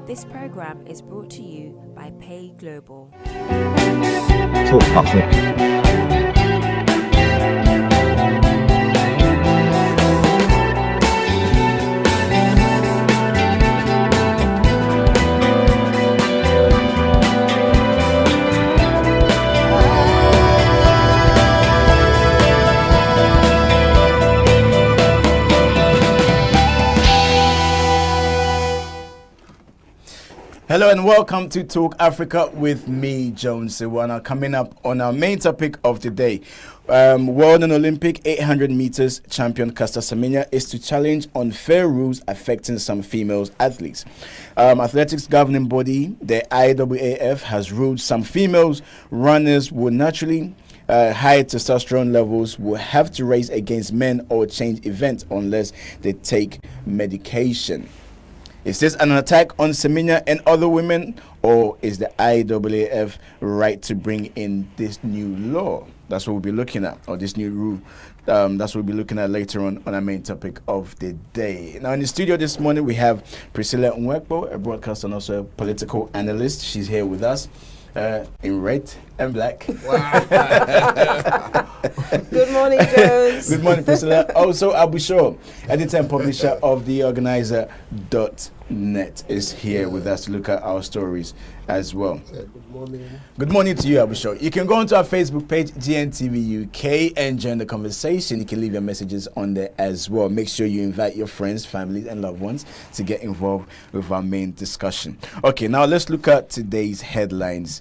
This program is brought to you by Pay Global. Talk Platform. Hello and welcome to Talk Africa with me, Jones Sewana. Coming up on our main topic of the day, World and Olympic 800 meters champion Caster Semenya is to challenge unfair rules affecting some female athletes. Athletics governing body, the IAAF, has ruled some females runners will naturally high testosterone levels will have to race against men or change events unless they take medication. Is this an attack on Semenya and other women, or is the IAAF right to bring in this new law? That's what we'll be looking at, or this new rule. That's what we'll be looking at later on our main topic of the day. Now, in the studio this morning, we have Priscilla Nwekbo, a broadcaster and also a political analyst. She's here with us. In red and black. Wow. Good morning, Jones. Good morning, Priscilla. Also, Abu Shaw, editor and publisher of the organizer.net, is here with us to look at our stories as well. Good morning. Good morning to you, Abu Shaw. You can go onto our Facebook page, GNTV UK, and join the conversation. You can leave your messages on there as well. Make sure you invite your friends, families, and loved ones to get involved with our main discussion. Okay, now let's look at today's headlines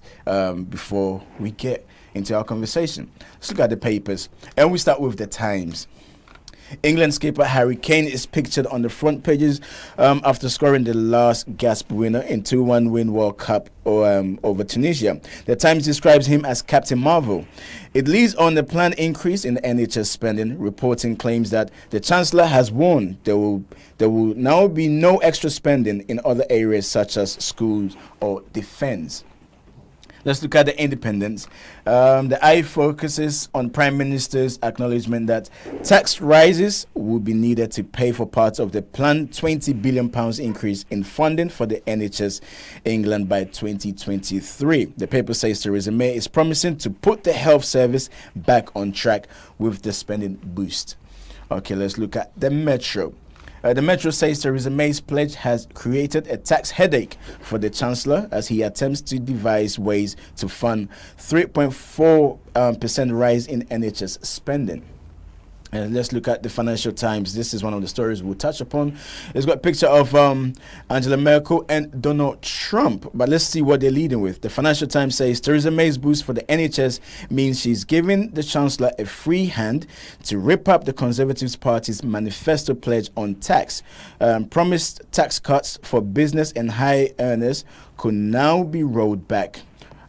before we get into our conversation. Let's look at the papers, and we start with the Times. England skipper Harry Kane is pictured on the front pages after scoring the last gasp winner in 2-1 win World Cup over Tunisia. The Times describes him as Captain Marvel. It leads on the planned increase in NHS spending. Reporting claims that the Chancellor has warned there will now be no extra spending in other areas such as schools or defence. Let's look at the Independence. The eye focuses on Prime Minister's acknowledgement that tax rises will be needed to pay for parts of the planned £20 billion increase in funding for the NHS England by 2023. The paper says Theresa May is promising to put the health service back on track with the spending boost. Okay, let's look at the Metro. The Metro says Theresa May's pledge has created a tax headache for the Chancellor as he attempts to devise ways to fund 3.4% rise in NHS spending. Let's look at the Financial Times. This is one of the stories we'll touch upon. It's got a picture of Angela Merkel and Donald Trump, but let's see what they're leading with. The Financial Times says Theresa May's boost for the NHS means she's giving the Chancellor a free hand to rip up the Conservative Party's manifesto pledge on tax. Promised tax cuts for business and high earners could now be rolled back,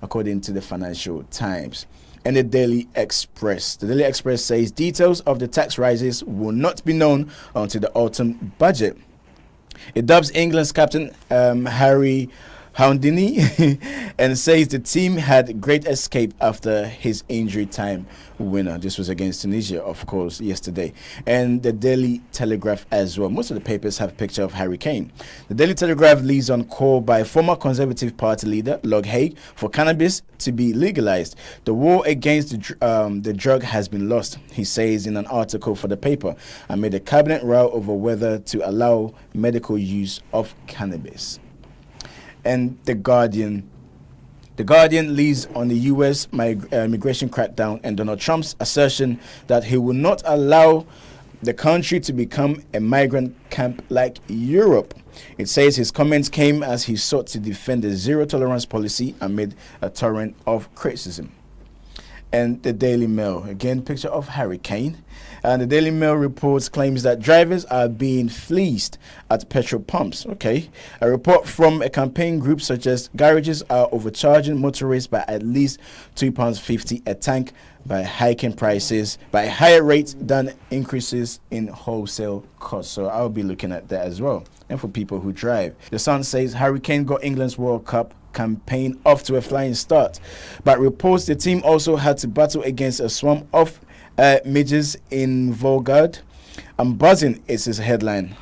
according to the Financial Times. And the Daily Express. The Daily Express says details of the tax rises will not be known until the autumn budget. It dubs England's captain Harry Houdini and says the team had great escape after his injury time winner. This was against Tunisia, of course, yesterday. And the Daily Telegraph as well. Most of the papers have a picture of Harry Kane. The Daily Telegraph leads on call by former Conservative Party leader Log Hague for cannabis to be legalized. The war against the drug has been lost, he says in an article for the paper, amid a cabinet row over whether to allow medical use of cannabis. And The Guardian leads on the U.S. immigration crackdown and Donald Trump's assertion that he will not allow the country to become a migrant camp like Europe. It says his comments came as he sought to defend the zero-tolerance policy amid a torrent of criticism. And the Daily Mail, again, picture of Harry Kane. And the Daily Mail reports claims that drivers are being fleeced at petrol pumps. Okay. A report from a campaign group suggests garages are overcharging motorists by at least £2.50 a tank by hiking prices by higher rates than increases in wholesale costs. So I'll be looking at that as well. And for people who drive. The Sun says Harry Kane got England's World Cup campaign off to a flying start, but reports the team also had to battle against a swarm of midges in Volgard. I'm buzzing is his headline.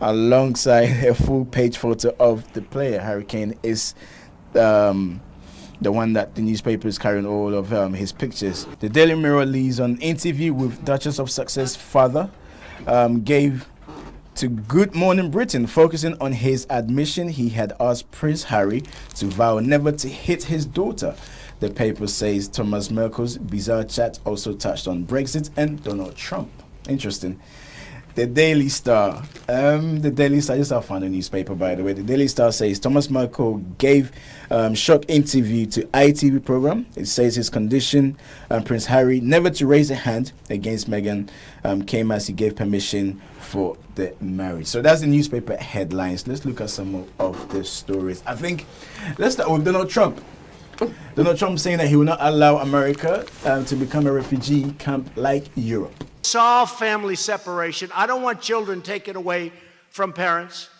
alongside a full-page photo of the player. Harry Kane is the one that the newspaper is carrying all of his pictures. The Daily Mirror leads on interview with Duchess of Success father gave to Good Morning Britain, focusing on his admission he had asked Prince Harry to vow never to hit his daughter. The paper says Thomas Merkel's bizarre chat also touched on Brexit and Donald Trump. Interesting. The Daily Star. Just I found a newspaper, by the way. The Daily Star says Thomas Merkel gave shock interview to ITV program. It says his condition, Prince Harry, never to raise a hand against Meghan, came as he gave permission for the marriage. So that's the newspaper headlines. Let's look at some of the stories. I think let's start with Donald Trump. Donald Trump saying that he will not allow America to become a refugee camp like Europe. Solve family separation. I don't want children taken away from parents.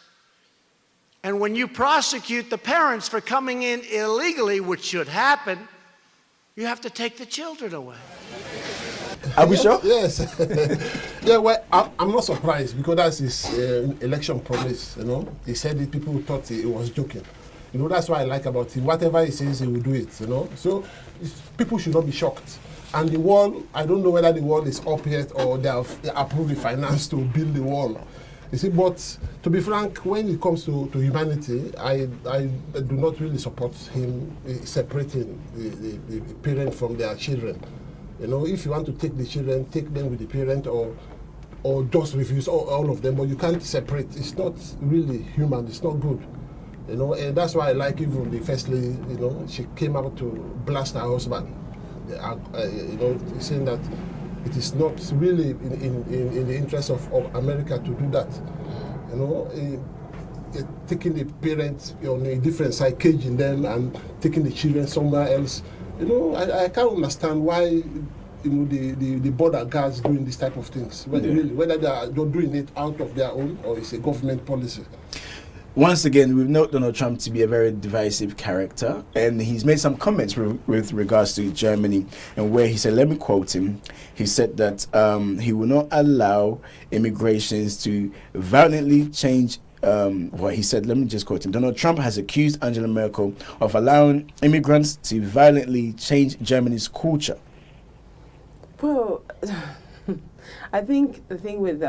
And when you prosecute the parents for coming in illegally, which should happen, you have to take the children away. Are we sure? Yes. Yeah, well, I'm not surprised because that's his election promise, you know. He said it, people thought he was joking. You know, that's what I like about him. Whatever he says, he will do it, you know. So people should not be shocked. And the wall, I don't know whether the wall is up yet or they have approved the finance to build the wall. You see, but to be frank, when it comes to humanity, I do not really support him separating the parent from their children. You know, if you want to take the children, take them with the parent or just refuse all of them, but you can't separate. It's not really human, it's not good. You know, and that's why I like even the first lady, you know, she came out to blast her husband. You know, saying that it is not really in the interest of America to do that. You know, taking the parents on a different side, caging them, and taking the children somewhere else. You know, I can't understand why, you know, the border guards doing this type of things. Really, whether they're doing it out of their own or it's a government policy. Once again, we've known Donald Trump to be a very divisive character, and he's made some comments with regards to Germany, and where he said, let me quote him, he said that he will not allow immigrations to violently change what he said. Let me just quote him. Donald Trump has accused Angela Merkel of allowing immigrants to violently change Germany's culture. Well, I think the thing with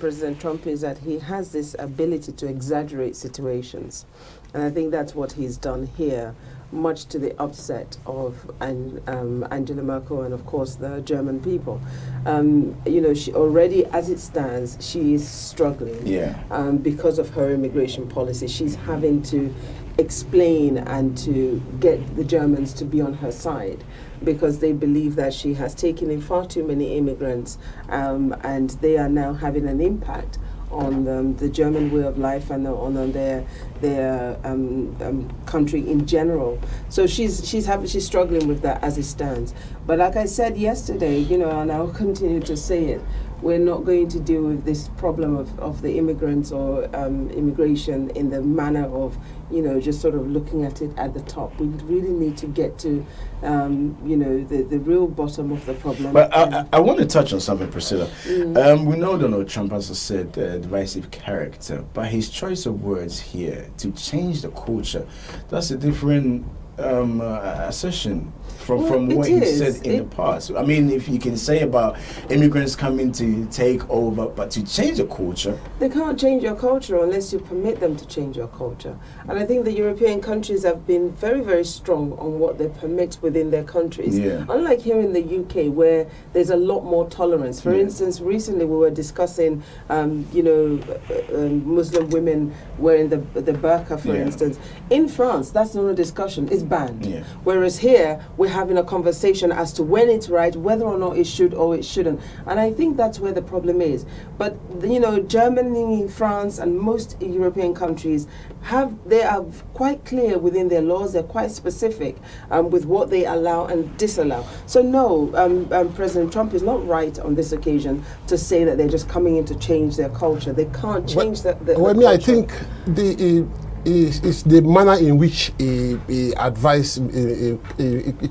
President Trump is that he has this ability to exaggerate situations, and I think that's what he's done here, much to the upset of Angela Merkel and of course the German people. You know, she already, as it stands, she is struggling because of her immigration policy. She's having to explain and to get the Germans to be on her side, because they believe that she has taken in far too many immigrants, and they are now having an impact on the German way of life and on their country in general. So she's struggling with that as it stands. But like I said yesterday, you know, and I'll continue to say it, we're not going to deal with this problem of the immigrants or immigration in the manner of, you know, just sort of looking at it at the top. We really need to get to, you know, the real bottom of the problem. But I want to touch on something, Priscilla. We know Donald Trump, as I said, a divisive character, but his choice of words here, to change the culture, that's a different assertion from what he said in the past. I mean, if you can say about immigrants coming to take over, but to change the culture, they can't change your culture unless you permit them to change your culture. And I think the European countries have been very, very strong on what they permit within their countries. Unlike here in the UK, where there's a lot more tolerance. For instance, recently we were discussing, you know, Muslim women wearing the burqa, for instance. In France, that's not a discussion; it's banned. Whereas here, we're having a conversation as to when it's right, whether or not it should or it shouldn't. And I think that's where the problem is. But, you know, Germany, France, and most European countries they are quite clear within their laws. They're quite specific with what they allow and disallow. So no, President Trump is not right on this occasion to say that they're just coming in to change their culture. They can't change the culture. I think is the manner in which he advised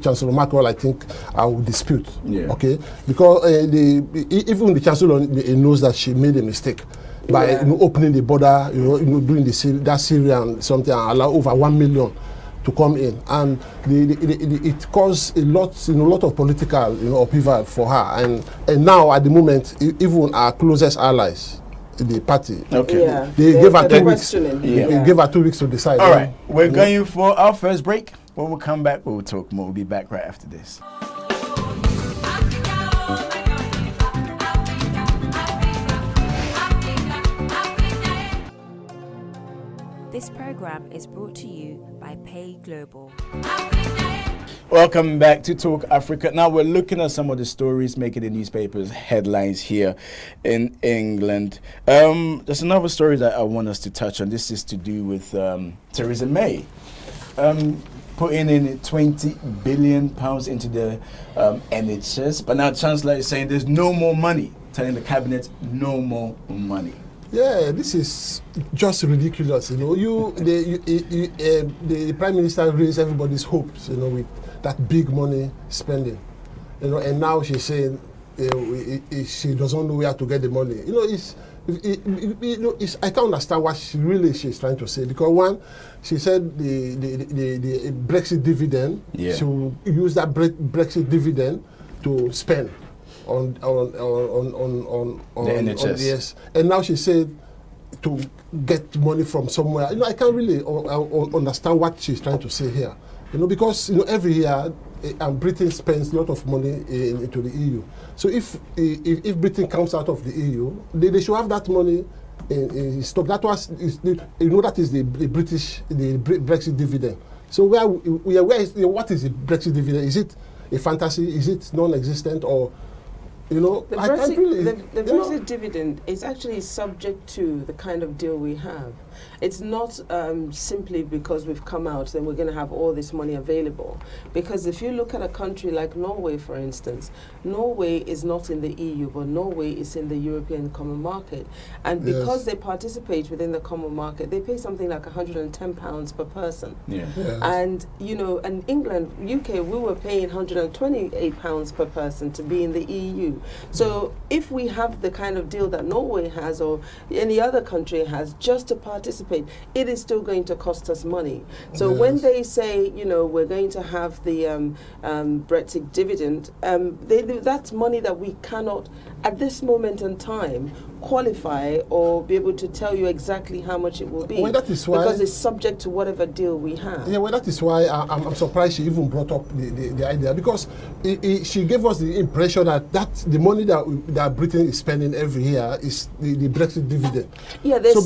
Chancellor Merkel, I think I will dispute. Okay, because even the Chancellor knows that she made a mistake. by Yeah. opening the border, doing that Syrian something, and allow over 1 million to come in, and it caused a lot of political upheaval for her, and now at the moment, even our closest allies, the party, Okay. they gave her 2 weeks. questioning. Yeah. They gave her 2 weeks to decide. All right, we're going for our first break. When we come back, we'll talk more. We'll be back right after this. This program is brought to you by Pay Global. Welcome back to Talk Africa. Now we're looking at some of the stories making the newspapers headlines here in England. There's another story that I want us to touch on. This is to do with Theresa May putting in £20 billion into the NHS. But now Chancellor is saying there's no more money, telling the cabinet no more money. Yeah, this is just ridiculous. The Prime Minister raised everybody's hopes, with that big money spending, and now she's saying she doesn't know where to get the money. I can't understand what she's trying to say, because one, she said the Brexit dividend, she will use that Brexit dividend to spend on the NHS. Yes, and now she said to get money from somewhere. I can't really understand what she's trying to say here. Because every year Britain spends a lot of money into the EU. So if Britain comes out of the EU, they should have that money in stock. That was that is the Brexit dividend. So what is the Brexit dividend? Is it a fantasy? Is it non-existent, or The Brexit dividend is actually subject to the kind of deal we have. It's not simply because we've come out, then we're going to have all this money available. Because if you look at a country like Norway, for instance, Norway is not in the EU, but Norway is in the European Common Market. And because they participate within the Common Market, they pay something like £110 per person. Yeah. Yes. And, in England, UK, we were paying £128 per person to be in the EU. So if we have the kind of deal that Norway has, or any other country has, just to participate, it is still going to cost us money. So when they say, we're going to have the Brexit dividend, that's money that we cannot, at this moment in time, qualify or be able to tell you exactly how much it will be. Well, that is why, because it's subject to whatever deal we have. Yeah, well, that is why I'm surprised she even brought up the idea, because she gave us the impression that the money that Britain is spending every year is the Brexit dividend. Yeah, there'll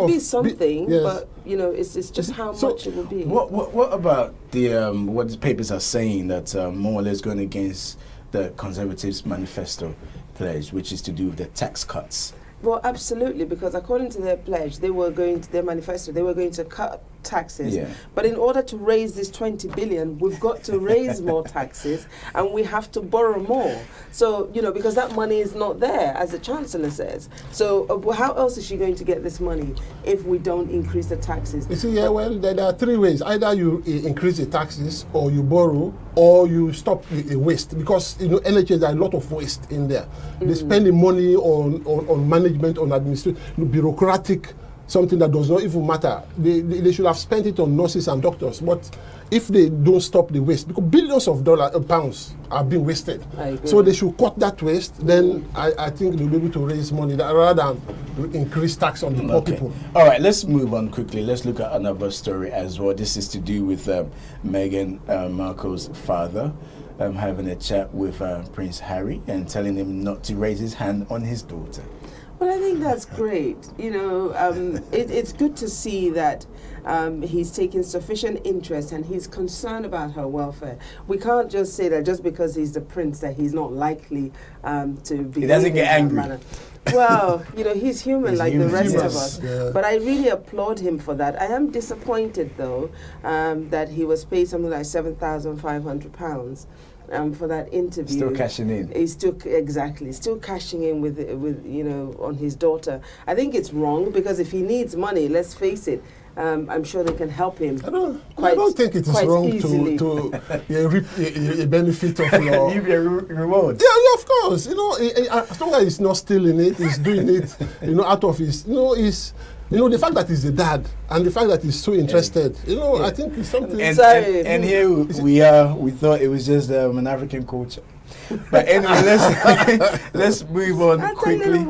be something, but it's just how much it will be. What about what the papers are saying that more or less going against the Conservatives' manifesto pledge, which is to do with the tax cuts? Well, absolutely, because according to their pledge, their manifesto, they were going to cut taxes. Yeah. But in order to raise this 20 billion, we've got to raise more taxes, and we have to borrow more. So, because that money is not there, as the Chancellor says. So how else is she going to get this money if we don't increase the taxes? You see, there are three ways. Either you increase the taxes, or you borrow, or you stop the waste. Because, NHS, there are a lot of waste in there. They spend the money on management, on administration, bureaucratic, something that does not even matter. They should have spent it on nurses and doctors. But if they don't stop the waste, because billions of pounds are being wasted, so they should cut that waste. Then I think they'll be able to raise money rather than increase tax on the poor people. All right, let's move on quickly. Let's look at another story as well. This is to do with Meghan Markle's father having a chat with Prince Harry and telling him not to raise his hand on his daughter. Well, I think that's great. It's good to see that he's taking sufficient interest and he's concerned about her welfare. We can't just say that just because he's the prince that he's not likely to be. He doesn't get angry. Well, he's human like the rest of us. Yeah. But I really applaud him for that. I am disappointed, though, that he was paid something like £7,500. For that interview. Still cashing in. He's still cashing in with on his daughter. I think it's wrong, because if he needs money, let's face it, I'm sure they can help him. I don't think it is wrong to reap a benefit of your... Give your reward. Yeah, of course. As long as he's not stealing it, he's doing it, out of his... the fact that he's a dad and the fact that he's so interested, I think it's something... And here we are, we thought it was just an African culture. But anyway, let's move on quickly.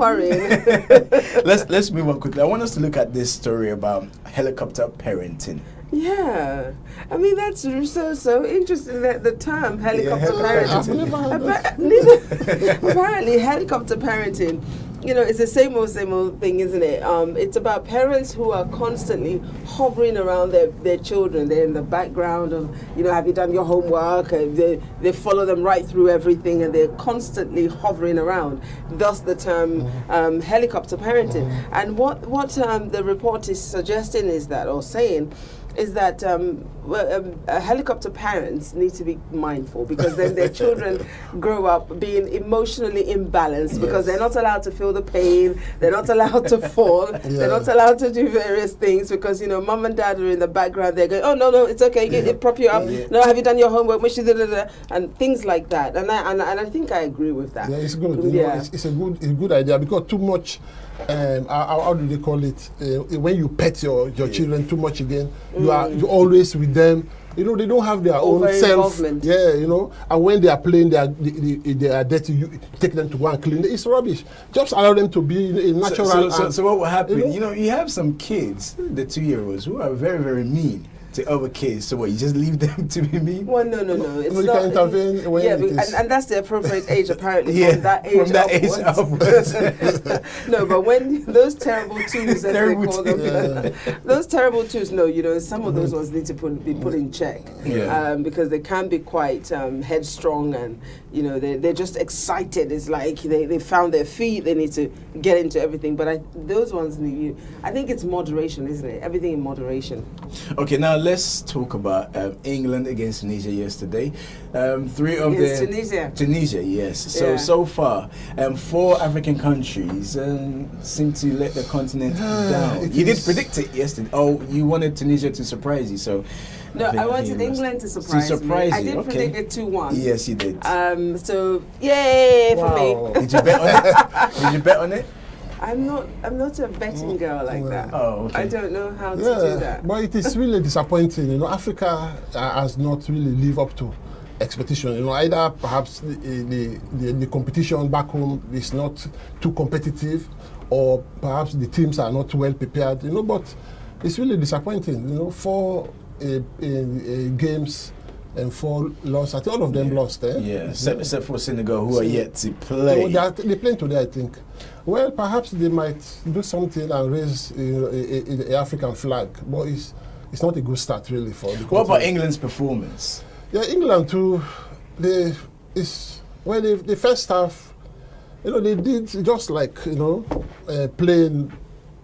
Let's move on quickly. I want us to look at this story about helicopter parenting. Yeah, I mean that's so interesting that the term helicopter parenting. Apparently, helicopter parenting, it's the same old thing, isn't it? It's about parents who are constantly hovering around their children. They're in the background of, have you done your homework? They follow them right through everything, and they're constantly hovering around. Thus, the term helicopter parenting. And what the report is suggesting is that helicopter parents need to be mindful, because then their children grow up being emotionally imbalanced, because they're not allowed to feel the pain, they're not allowed to fall, they're not allowed to do various things, because mom and dad are in the background, they're going, oh no, it's okay, prop you up, no, have you done your homework, and things like that, and I think I agree with that. Yeah, it's good. It's a good idea, because too much. How do they call it? When you pet your children too much again, you're always with them. They don't have their own self. Yeah, And when they are playing, they are dirty. You take them to go and clean. It's rubbish. Just allow them to be natural. So what will happen? You have some kids, the 2-year-olds, who are very, very mean to other kids. So what, you just leave them to be mean? Well, no. It's you not. Can intervene when and that's the appropriate age, apparently, from that age upwards. No, but when those terrible twos, as they call them, those terrible twos, some of those ones need to be put in check, because they can be quite headstrong, and they're just excited. It's like they found their feet. They need to get into everything. But those ones need I think it's moderation, isn't it? Everything in moderation. Okay, now let's talk about England against Tunisia yesterday. Tunisia, yes. So far, 4 African countries seem to let the continent down. You did predict it yesterday. Oh, you wanted Tunisia to surprise you, so... No, I wanted England to surprise me. I did predict it 2-1. Yes, you did. So yay for me. Did you bet on it? Did you bet on it? I'm not a betting girl like that. Oh, okay. I don't know how to do that. But it is really disappointing. Africa has not really lived up to expectation. Either perhaps the competition back home is not too competitive, or perhaps the teams are not well prepared. But it's really disappointing. 4 games and 4 losses. I think all of them lost. Except for Senegal, who are yet to play. They're playing today, I think. Well, perhaps they might do something and raise an African flag, but it's not a good start really for the country. What about England's performance? Yeah, England too. The first half, they did just like playing.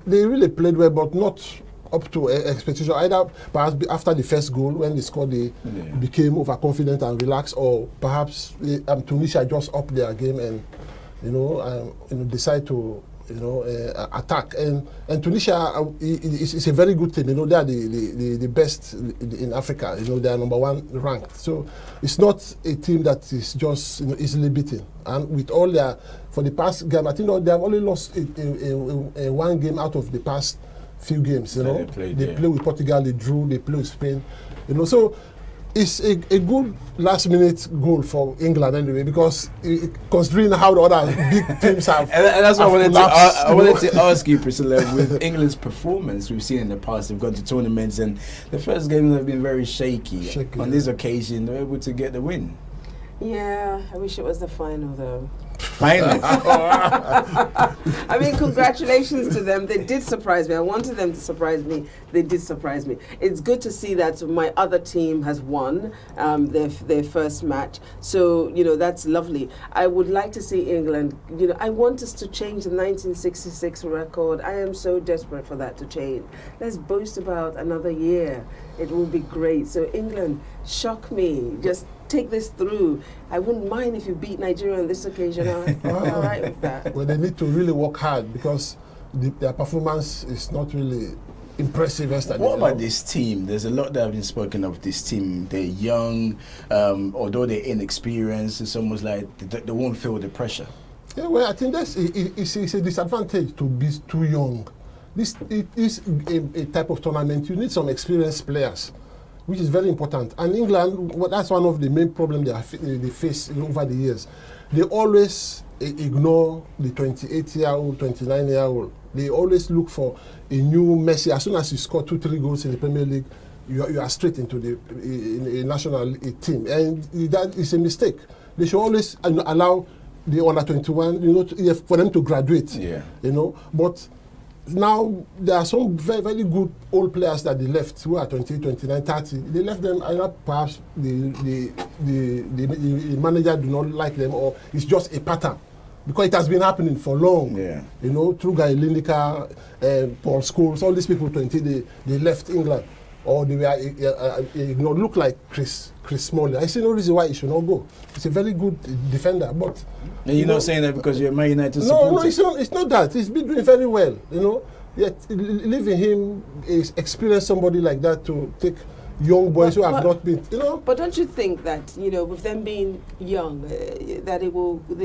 They really played well, but not up to expectation. Either perhaps after the first goal, when they scored, they became overconfident and relaxed, or perhaps Tunisia just upped their game and decide to attack. And Tunisia is a very good team. They are the best in Africa. They are number 1 ranked. So it's not a team that is just easily beaten. And with all for the past game, I think they have only lost 1 game out of the past few games. They play with Portugal, they drew, they play with Spain. So it's a good last-minute goal for England anyway, because considering how the other big teams have. And that's what I wanted to ask you, Priscilla. With England's performance, we've seen in the past, they've gone to tournaments, and the first games have been very shaky. On this occasion, they're able to get the win. Yeah, I wish it was the final though. Final. I mean, congratulations to them. They did surprise me. I wanted them to surprise me. They did surprise me. It's good to see that my other team has won their first match. So, that's lovely. I would like to see England, I want us to change the 1966 record. I am so desperate for that to change. Let's boast about another year. It will be great. So England, shock me. Just take this through. I wouldn't mind if you beat Nigeria on this occasion. I'm all right with that. Well, they need to really work hard, because their performance is not really impressive yesterday. What about this team? There's a lot that have been spoken of this team. They're young, although they're inexperienced. It's almost like they won't feel the pressure. Yeah, well, I think it's a disadvantage to be too young. This is a type of tournament. You need some experienced players, which is very important. And England, that's one of the main problems they face over the years. They always ignore the 28-year-old, 29-year-old. They always look for a new Messi. As soon as you score 2-3 goals in the Premier League, you are straight into the national team, and that is a mistake. They should always allow the under 21, for them to graduate. Yeah. But now there are some very, very good old players that they left who are 28, 29, 30. They left them either perhaps the manager do not like them, or it's just a pattern. Because it has been happening for long. Yeah. Through Guy Lineker, Paul Scholes, all these people 20, they left England. Or they were look like Chris Smalling. I see no reason why he should not go. He's a very good defender, but and you're not saying that because you're a Man United supporter? No, it's not that. He's been doing very well. Yet leaving him is experience somebody like that to take young boys who have not been, But don't you think that, with them being young, that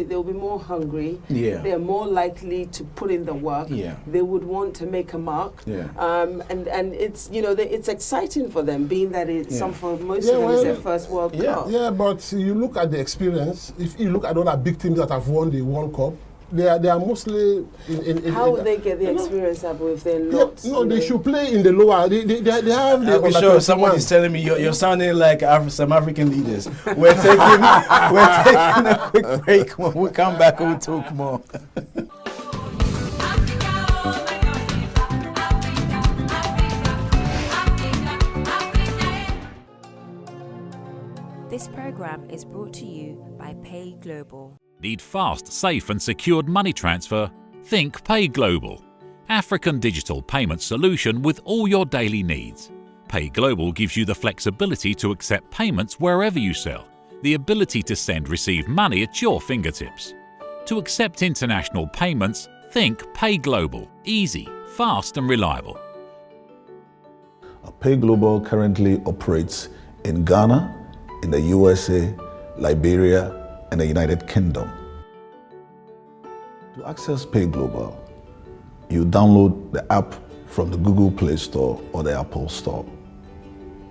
they'll be more hungry? Yeah. They're more likely to put in the work. Yeah. They would want to make a mark. Yeah. And it's, it's exciting for them, being that for most of them it's their first World Cup. Yeah, but you look at the experience. If you look at other big teams that have won the World Cup, they are mostly How would they get the experience up if they're not? They should play in the lower. They have the. I'm sure somebody's telling me you're sounding like some African leaders. We're taking a quick break. When we come back, we'll talk more. This program is brought to you by Pay Global. Need fast, safe and secured money transfer? Think Pay Global. African digital payment solution with all your daily needs. Pay Global gives you the flexibility to accept payments wherever you sell, the ability to receive money at your fingertips. To accept international payments, think Pay Global. Easy, fast and reliable. Pay Global currently operates in Ghana, in the USA, Liberia, and the United Kingdom. To access Pay Global, you download the app from the Google Play Store or the Apple Store.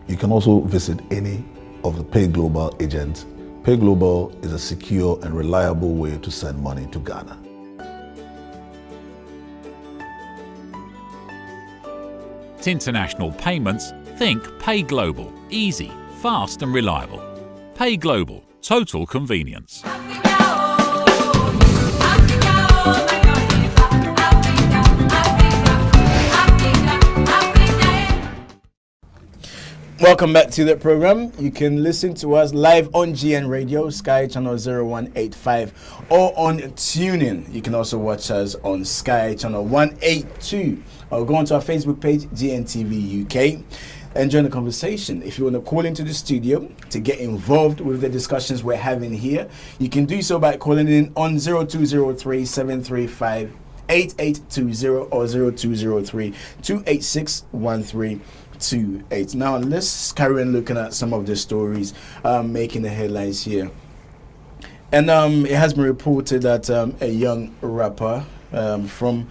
You can also visit any of the Pay Global agents. Pay Global is a secure and reliable way to send money to Ghana. International payments, think Pay Global. Easy, fast and reliable. Pay Global. Total convenience. Welcome back to the program. You can listen to us live on GN Radio, Sky Channel 0185, or on TuneIn. You can also watch us on Sky Channel 182, or go onto our Facebook page, GNTV UK. And join the conversation. If you want to call into the studio to get involved with the discussions we're having here, you can do so by calling in on 0203 735 8820 or 0203 286 1328. Now let's carry on looking at some of the stories making the headlines here. And it has been reported that a young rapper from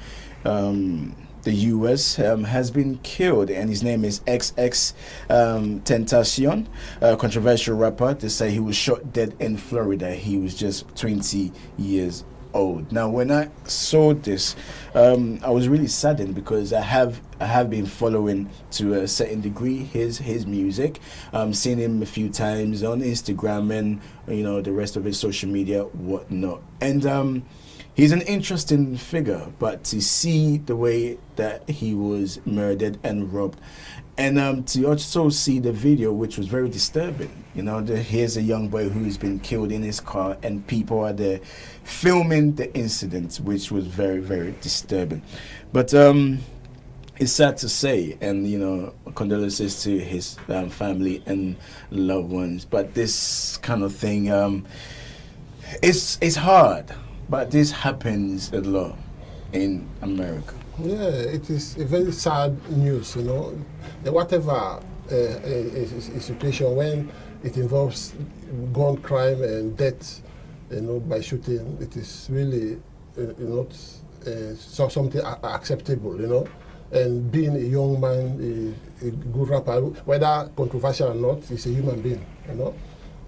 the US has been killed, and his name is XX Tentacion, a controversial rapper. They say he was shot dead in Florida. He was just 20 years old. Now, when I saw this, I was really saddened because I have been following to a certain degree his music. Seen him a few times on Instagram and the rest of his social media, whatnot. And he's an interesting figure, but to see the way that he was murdered and robbed, and to also see the video, which was very disturbing. Here's a young boy who's been killed in his car, and people are there filming the incident, which was very, very disturbing. But it's sad to say, and condolences to his family and loved ones. But this kind of thing, it's hard. But this happens a lot in America. Yeah, it is a very sad news, you know. Whatever a situation when it involves gun crime and death, you know, by shooting, it is really not something acceptable, you know. And being a young man, a good rapper, whether controversial or not, he's a human being, you know.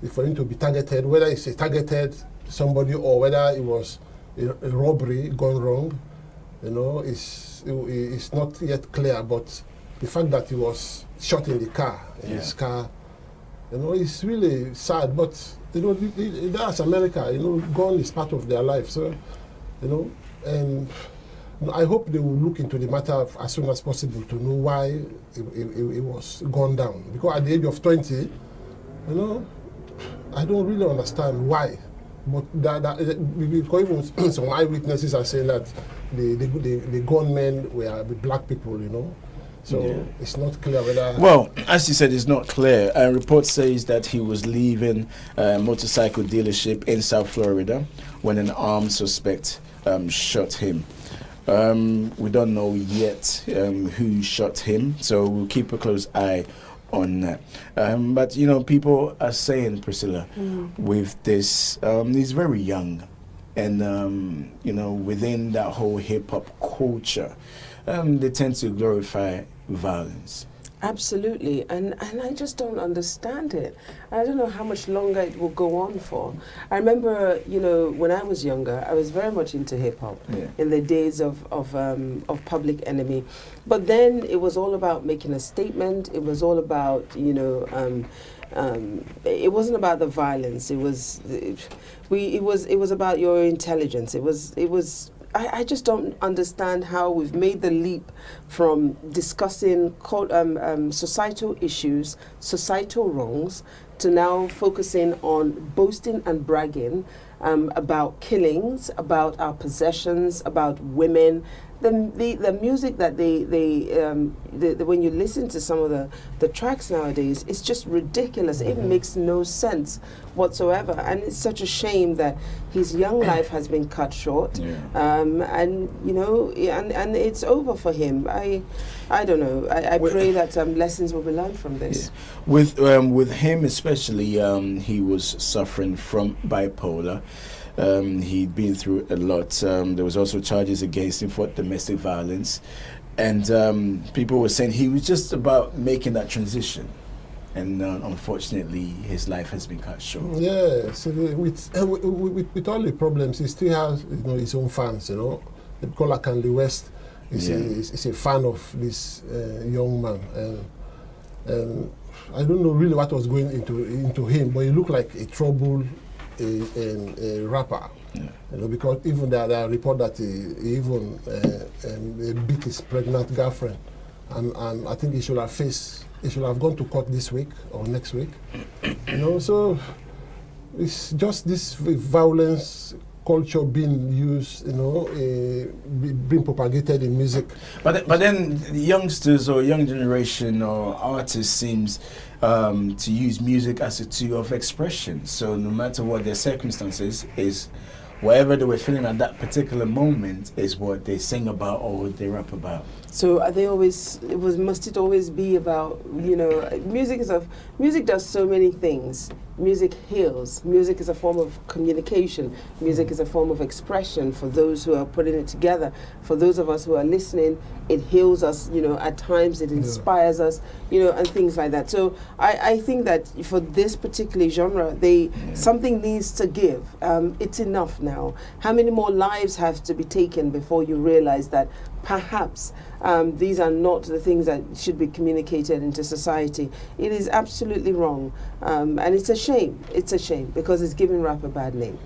For him to be targeted, whether it's a targeted somebody or whether it was a robbery gone wrong, you know, it's not yet clear. But the fact that he was shot in the car, his car, you know, it's really sad. But you know, that's America. You know, gun is part of their life. So, you know, and I hope they will look into the matter as soon as possible to know why it was gone down. Because at the age of 20, you know, I don't really understand why. But because even some eyewitnesses are saying that the gunmen were black people, you know. So it's not clear whether... Well, as you said, it's not clear. A report says that he was leaving a motorcycle dealership in South Florida when an armed suspect shot him. We don't know yet who shot him, so we'll keep a close eye on that. But, you know, people are saying, Priscilla, with this, he's very young. And, you know, within that whole hip-hop culture, they tend to glorify violence. Absolutely, and I just don't understand it. I don't know how much longer it will go on for. I remember, you know, when I was younger, I was very much into hip hop in the days of Public Enemy, but then it was all about making a statement. It was all about, you know, it wasn't about the violence. It was about your intelligence. It was. I just don't understand how we've made the leap from discussing societal issues, societal wrongs, to now focusing on boasting and bragging about killings, about our possessions, about women. The music that when you listen to some of the tracks nowadays, it's just ridiculous. It makes no sense whatsoever, and it's such a shame that his young life has been cut short. And you know, and it's over for him. I don't know. I pray that lessons will be learned from this. With him especially, he was suffering from bipolar. He'd been through a lot. There was also charges against him for domestic violence, and people were saying he was just about making that transition, and unfortunately his life has been cut short. Yes, with all the problems, he still has, you know, his own fans. You know, because Kanye West is a fan of this young man, and I don't know really what was going into him, but he looked like a trouble. A rapper, you know, because even there are reports that he even beat his pregnant girlfriend, and I think he should have gone to court this week or next week, you know. So it's just this violence culture being used, you know, being propagated in music. But then the youngsters or young generation or artists seems to use music as a tool of expression. So no matter what their circumstances is, whatever they were feeling at that particular moment is what they sing about or what they rap about. So are they always? Must it always be about, you know? Music does so many things. Music heals. Music is a form of communication. Music is a form of expression for those who are putting it together. For those of us who are listening, it heals us. You know, at times it inspires us. You know, and things like that. So I think that for this particular genre, something needs to give. It's enough now. How many more lives have to be taken before you realize that perhaps these are not the things that should be communicated into society? It is absolutely wrong, and it's a shame. It's a shame because it's giving rap a bad name.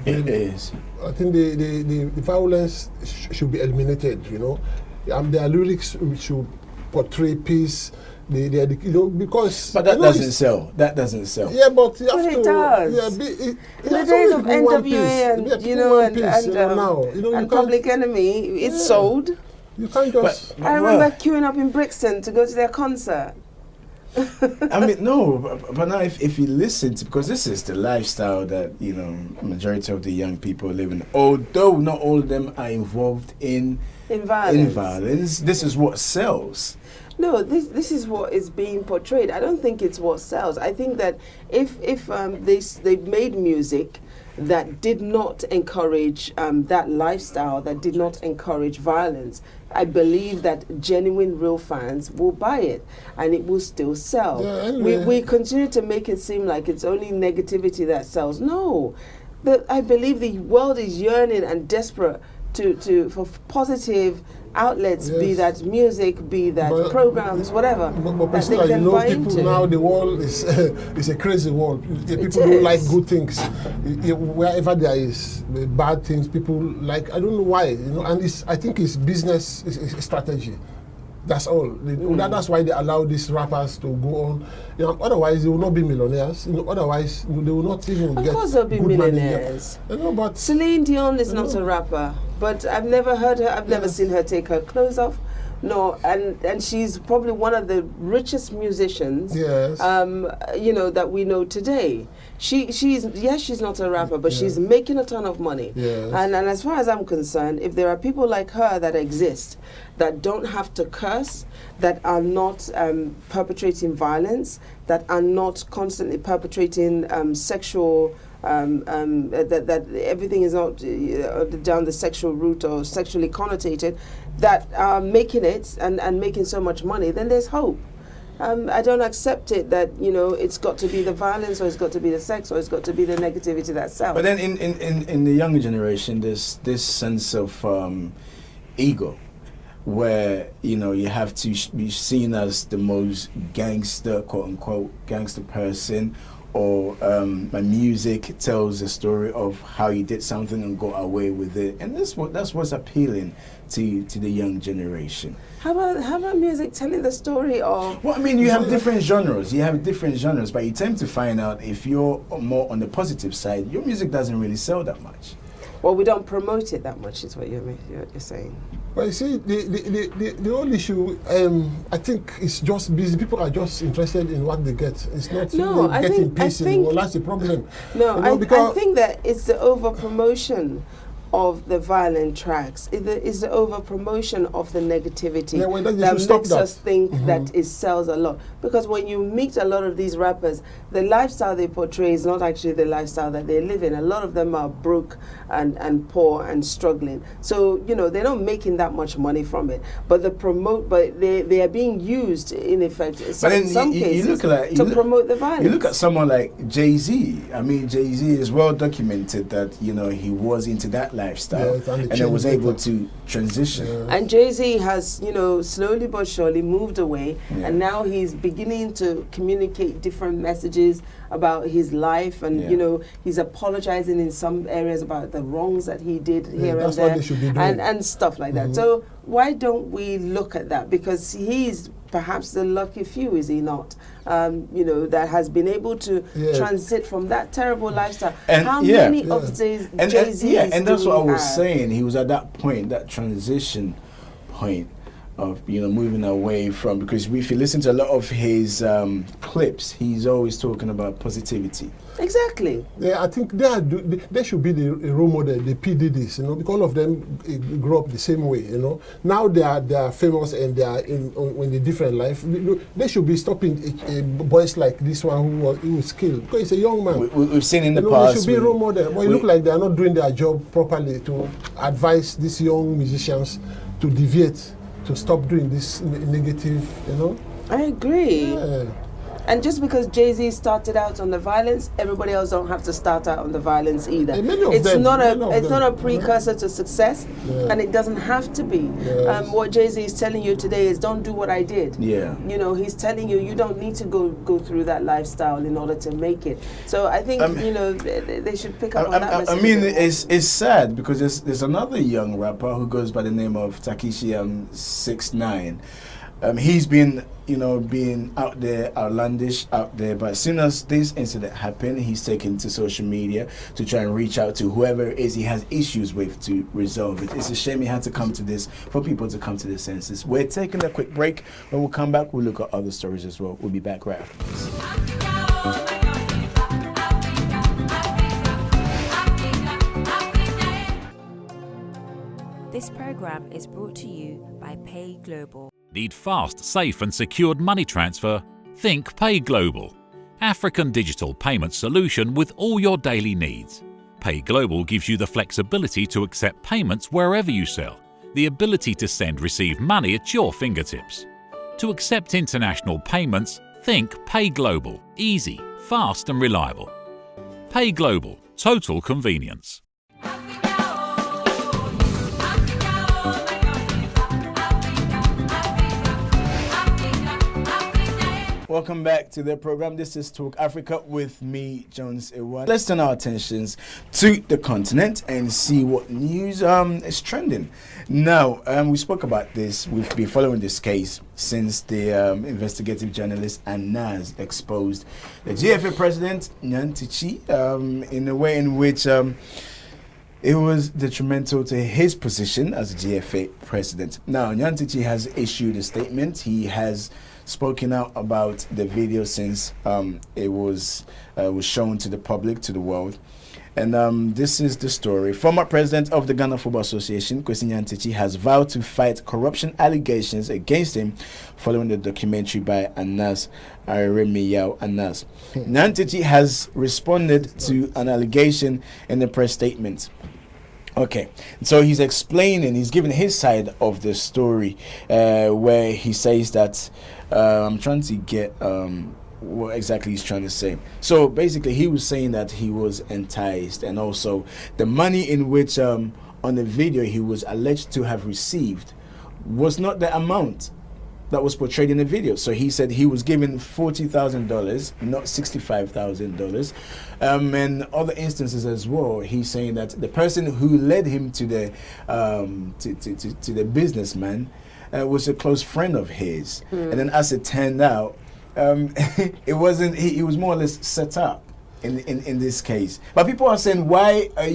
It is. I think the violence should be eliminated. You know, their lyrics should portray peace. You know, because but that doesn't sell. That doesn't sell. Yeah, but you have it does. Yeah, in the days of NWA and, you know, and Public Enemy, it's sold. You can't just... I remember queuing up in Brixton to go to their concert. I mean, no, but now if you listen to, because this is the lifestyle that, you know, majority of the young people live in, although not all of them are involved in violence, this is what sells. No, this is what is being portrayed. I don't think it's what sells. I think that if they made music that did not encourage that lifestyle, that did not encourage violence, I believe that genuine, real fans will buy it, and it will still sell. Yeah, anyway. We continue to make it seem like it's only negativity that sells. No, I believe the world is yearning and desperate for positive outlets, be that music, be that programs, whatever. But still, you know, people now, the world is is a crazy world. People don't like good things. Wherever there is bad things, people like. I don't know why. You know, and I think it's business strategy. That's all. That's why they allow these rappers to go on. You know, otherwise, they will not be millionaires. You know, otherwise, they will not even get. Of course, they'll be millionaires. You know, but Celine Dion is not a rapper, but I've never heard her. I've never seen her take her clothes off. No, and she's probably one of the richest musicians. Yes. You know, that we know today. She's not a rapper, but she's making a ton of money. Yes. And as far as I'm concerned, if there are people like her that exist, that don't have to curse, that are not perpetrating violence, that are not constantly perpetrating sexual. That everything is not down the sexual route or sexually connotated, that are making it and making so much money, then there's hope. I don't accept it that, you know, it's got to be the violence, or it's got to be the sex, or it's got to be the negativity that sells. But then in the younger generation, there's this sense of ego, where, you know, you have to be seen as the most gangster, quote unquote, gangster person, or my music tells a story of how you did something and got away with it, and that's what's appealing to the young generation. How about music telling the story of? Well, I mean, you have different genres. But you tend to find out if you're more on the positive side, your music doesn't really sell that much. Well, we don't promote it that much, is what you're saying. Well, you see, the whole issue, I think it's just busy. People are just interested in what they get. It's not getting peace. Well, that's the problem. No, you know, I think that it's the over promotion of the violent tracks. It's the over promotion of the negativity that makes us think that it sells a lot. Because when you meet a lot of these rappers, the lifestyle they portray is not actually the lifestyle that they live in. A lot of them are broke and poor and struggling. So, you know, they're not making that much money from it. But they are being used in effect in some cases to promote the violence. You look at someone like Jay-Z. I mean, Jay-Z is well documented that, you know, he was into that lifestyle, and it was able to transition. And Jay-Z has, you know, slowly but surely moved away, and now he's beginning to communicate different messages about his life, and you know, he's apologizing in some areas about the wrongs that he did here and there, and stuff like that. So why don't we look at that? Because he's perhaps the lucky few, is he not? You know, that has been able to transit from that terrible lifestyle. And how many of these Jay-Z's and that's what I was saying. He was at that point, that transition point of, you know, moving away from, because if you listen to a lot of his clips, he's always talking about positivity. Exactly. Yeah, I think they should be the role model, the PDDs, you know, because all of them grew up the same way, you know. Now they are famous and they are in a different life. They should be stopping boys like this one who was killed, because he's a young man. We've seen in the past. They should be a role model. But it look like they are not doing their job properly to advise these young musicians to deviate, to stop doing this negative, you know. I agree. Yeah. And just because Jay-Z started out on the violence, everybody else don't have to start out on the violence either. It's not a precursor to success, and it doesn't have to be. What Jay-Z is telling you today is, don't do what I did. Yeah. You know, he's telling you don't need to go through that lifestyle in order to make it. So I think you know, they should pick up on that message. I mean, it's sad because there's another young rapper who goes by the name of Takeshi 6ix9ine. He's been, being out there, outlandish out there. But as soon as this incident happened, he's taken to social media to try and reach out to whoever it is he has issues with to resolve it. It's a shame he had to come to this, for people to come to their senses. We're taking a quick break. When we come back, we'll look at other stories as well. We'll be back right after this. This program is brought to you by Pay Global. Need fast, safe and secured money transfer? Think Pay Global. African digital payment solution with all your daily needs. Pay Global gives you the flexibility to accept payments wherever you sell, the ability to receive money at your fingertips. To accept international payments, think Pay Global. Easy, fast and reliable. Pay Global. Total convenience. Welcome back to the program. This is Talk Africa with me, Jones Ewa. Let's turn our attentions to the continent and see what news is trending. Now, we spoke about this. We've been following this case since the investigative journalist Anas exposed the GFA president, Nyantichi, in a way in which it was detrimental to his position as GFA president. Now, Nyantichi has issued a statement. He has spoken out about the video since it was shown to the public, to the world. And this is the story. Former president of the Ghana Football Association, Kwesi Nyantichi, has vowed to fight corruption allegations against him following the documentary by Anas Aremiyao Anas. Nyantichi has responded to an allegation in the press statement. Okay, so he's explaining, he's giving his side of the story, where he says that, I'm trying to get what exactly he's trying to say. So basically, he was saying that he was enticed, and also the money in which, on the video, he was alleged to have received was not the amount that was portrayed in the video. So he said he was given $40,000, not $65,000. And other instances as well, he's saying that the person who led him to the to the businessman was a close friend of his. And then as it turned out, it wasn't. He was more or less set up in this case. But people are saying, why have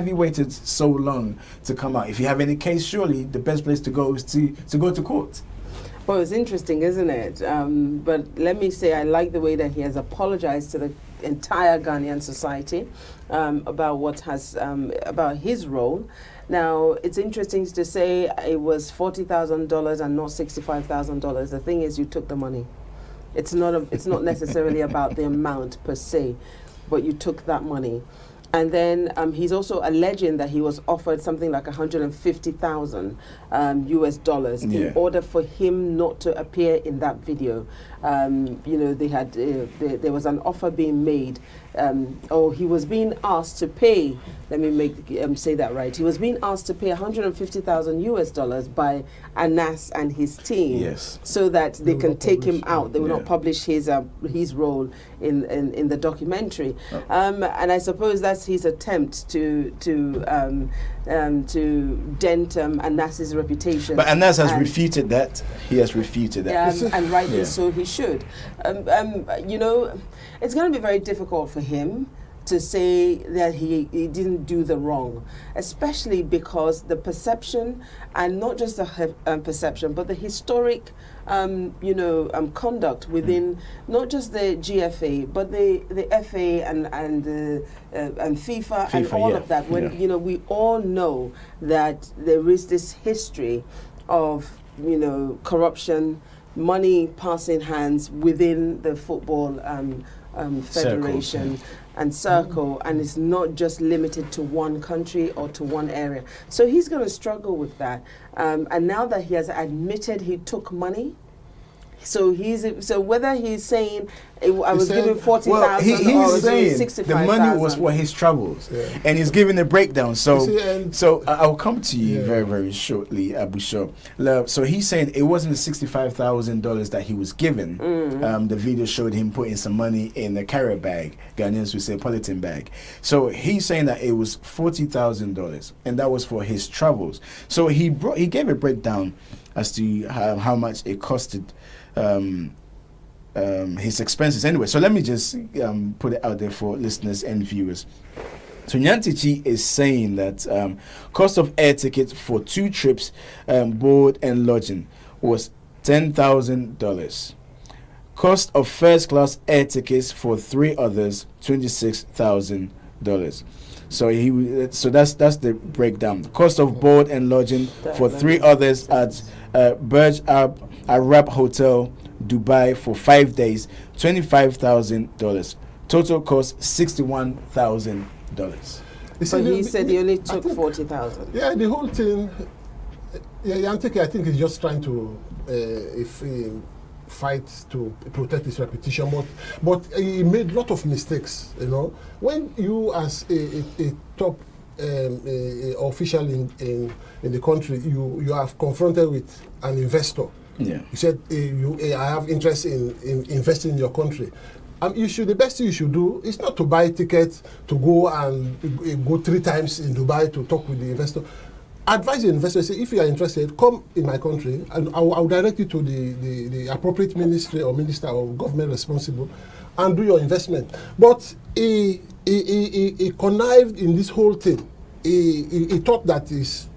you waited so long to come out? If you have any case, surely the best place to go is to go to court. Well, it's interesting, isn't it? But let me say, I like the way that he has apologized to the entire Ghanaian society about what has about his role. Now, it's interesting to say it was $40,000 and not $65,000. The thing is, you took the money. It's not necessarily about the amount per se, but you took that money. And then he's also alleging that he was offered something like $150,000 US dollars in order for him not to appear in that video. They had there was an offer being made, or he was being asked to pay. Let me say that right. He was being asked to pay $150,000 US dollars by Anas and his team, so that they can take him out. They will not publish his role in the documentary. And I suppose that's his attempt to dent Anas's reputation. But Anas has refuted that. He has refuted that. And rightly so, he should. It's going to be very difficult for him to say that he didn't do the wrong, especially because the perception, and not just the perception, but the historic conduct within not just the GFA, but the FA and FIFA and all of that. When we all know that there is this history of corruption, money passing hands within the football federation and circle, and it's not just limited to one country or to one area. So he's going to struggle with that. And now that he has admitted he took money, so whether he's saying I was given 40,000 or saying 65,000, the money was for his troubles, and he's giving a breakdown. So I'll come to you very, very shortly, Abu Shah. So he's saying it wasn't the $65,000 that he was given. The video showed him putting some money in a carrier bag. Ghanaians would say polythene bag. So he's saying that it was $40,000, and that was for his troubles. So he gave a breakdown as to how much it costed his expenses anyway. So let me just put it out there for listeners and viewers. So Nyantichi is saying that cost of air tickets for 2 trips, board and lodging, was $10,000. Cost of first class air tickets for 3 others, $26,000. So that's the breakdown. Cost of board and lodging for 3 others at Burj Arab Hotel, Dubai for 5 days, $25,000. Total cost $61,000. But he said he only took 40,000. Yeah, the whole thing. Yeah, I think he's just trying to fight to protect his reputation, but he made a lot of mistakes. You know, when you as a top official in the country, you are confronted with an investor. Yeah. You said I have interest in investing in your country. The best thing you should do is not to buy tickets to go and go 3 times in Dubai to talk with the investor. Advise the investor, say, if you are interested, come in my country, and I'll direct you to the appropriate ministry or minister or government responsible, and do your investment. But he connived in this whole thing. He thought that is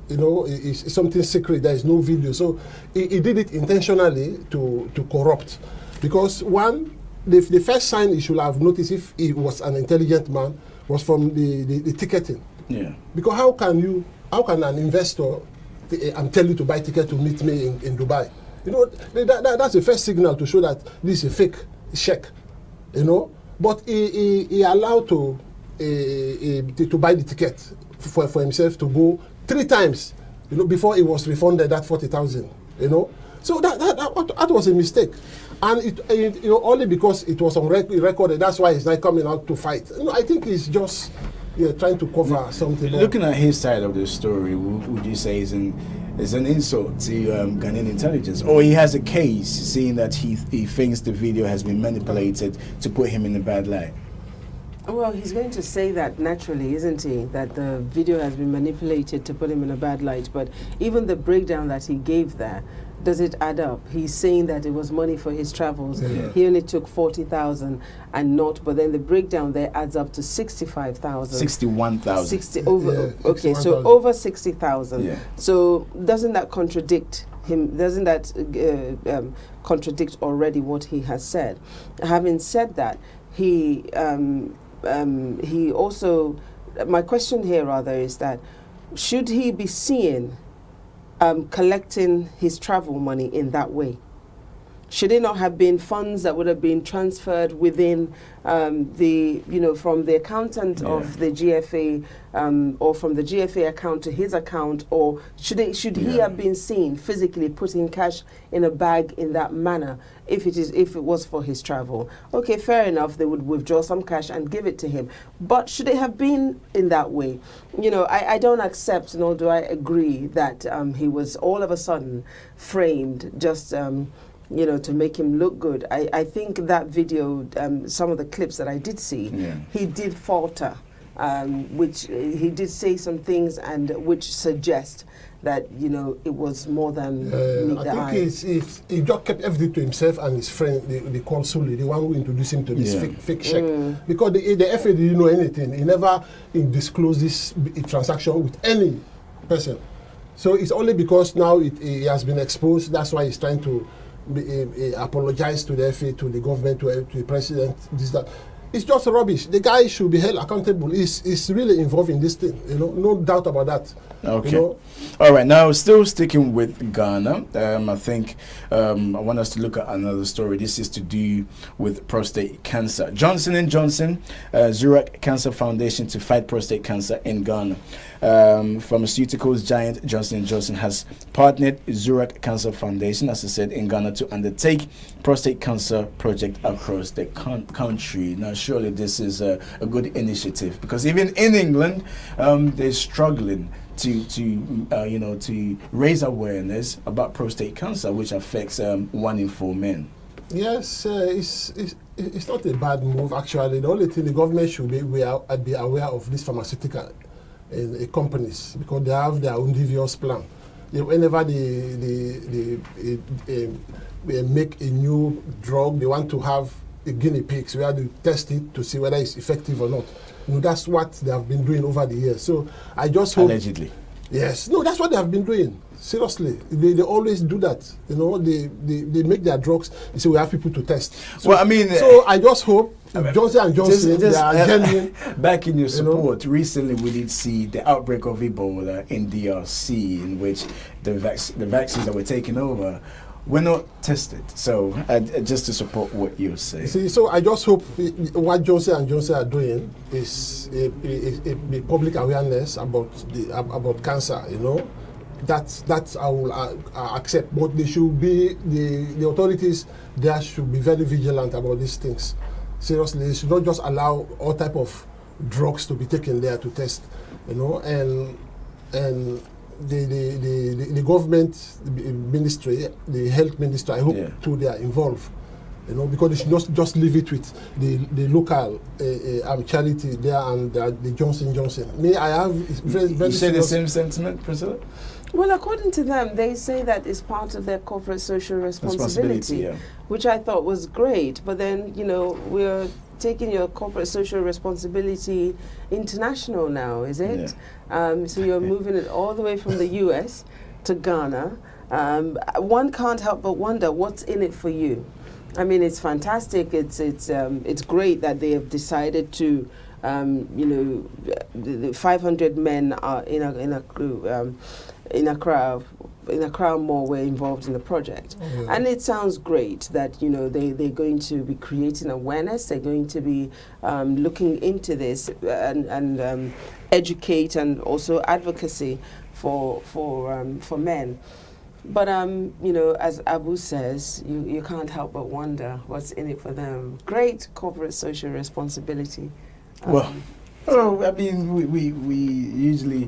something secret. There is no video, so he did it intentionally to corrupt. Because the first sign he should have noticed, if he was an intelligent man, was from the ticketing. Yeah. Because how can an investor tell you to buy ticket to meet me in Dubai? You know, that's the first signal to show that this is a fake check. You know, but he allowed to buy the ticket for himself to go 3 times. You know, before he was refunded that 40,000. You know, so that was a mistake. And it only because it was on record, that's why he's not coming out to fight. You know, I think he's just trying to cover something. Looking at his side of the story, would you say is an insult to Ghanaian intelligence, or he has a case, seeing that he thinks the video has been manipulated to put him in a bad light? Well, he's going to say that naturally, isn't he? That the video has been manipulated to put him in a bad light. But even the breakdown that he gave there, does it add up? He's saying that it was money for his travels. Yeah. He only took 40,000 and not, but then the breakdown there adds up to 65,000. 61,000. 60 over. Yeah, okay, 61, so over 60,000. Yeah. So doesn't that contradict him? Doesn't that contradict already what he has said? Having said that, he also, my question here rather is that, should he be seen collecting his travel money in that way? Should it not have been funds that would have been transferred within from the accountant of the GFA or from the GFA account to his account, or should he have been seen physically putting cash in a bag in that manner if it was for his travel? Okay, fair enough, they would withdraw some cash and give it to him. But should it have been in that way? You know, I don't accept, nor do I agree that he was all of a sudden framed just to make him look good. I think that video, some of the clips that I did see, he did falter, which he did say some things and which suggest that, it was more than meet the eye. I think he just kept everything to himself and his friend, the consul, the one who introduced him to this fake check. Because the FA didn't know anything. He never disclosed this transaction with any person. So it's only because now it has been exposed, that's why he's trying to apologize to the FA, to the government, to the president, this, that. It's just rubbish. The guy should be held accountable. He's really involved in this thing, no doubt about that. Okay. All right, now still sticking with Ghana, I think I want us to look at another story. This is to do with prostate cancer. Johnson & Johnson, Zurich Cancer Foundation to fight prostate cancer in Ghana. Pharmaceuticals giant Johnson & Johnson has partnered Zurich Cancer Foundation, as I said, in Ghana to undertake prostate cancer project across the country. Now, surely this is a good initiative, because even in England, they're struggling to raise awareness about prostate cancer, which affects 1 in 4 men. Yes, it's not a bad move, actually. The only thing the government should be aware of these pharmaceutical companies, because they have their own devious plan. whenever they make a new drug, they want to have a guinea pigs where they test it to see whether it's effective or not. That's what they have been doing over the years. So I just hope. Allegedly. Yes. No, that's what they have been doing. Seriously, they always do that. They make their drugs. They say we have people to test. So, well, I mean, so I just hope Johnson & Johnson, they are genuine. Back in your support, recently we did see the outbreak of Ebola in DRC, in which the vaccines that were taken over were not tested. So just to support what you're saying. See, so I just hope what Johnson & Johnson are doing is a public awareness about cancer. That I will accept, but they should be the authorities there should be very vigilant about these things. Seriously, they should not just allow all type of drugs to be taken there to test, and the government ministry, the health ministry, I hope too they are involved, because they should not just leave it with the local charity there and the Johnson & Johnson. I have very you say the same sentiment, Priscilla? Well, according to them, they say that it's part of their corporate social responsibility, which I thought was great. But then, we're taking your corporate social responsibility international now, is it? So you're moving it all the way from the US to Ghana. One can't help but wonder what's in it for you. I mean, it's fantastic. It's great that they have decided to, the 500 men are in a crew. In Accra more were involved in the project. And it sounds great that, they're going to be creating awareness, they're going to be looking into this and educate and also advocacy for men. But, as Abu says, you can't help but wonder what's in it for them. Great corporate social responsibility. I mean, we usually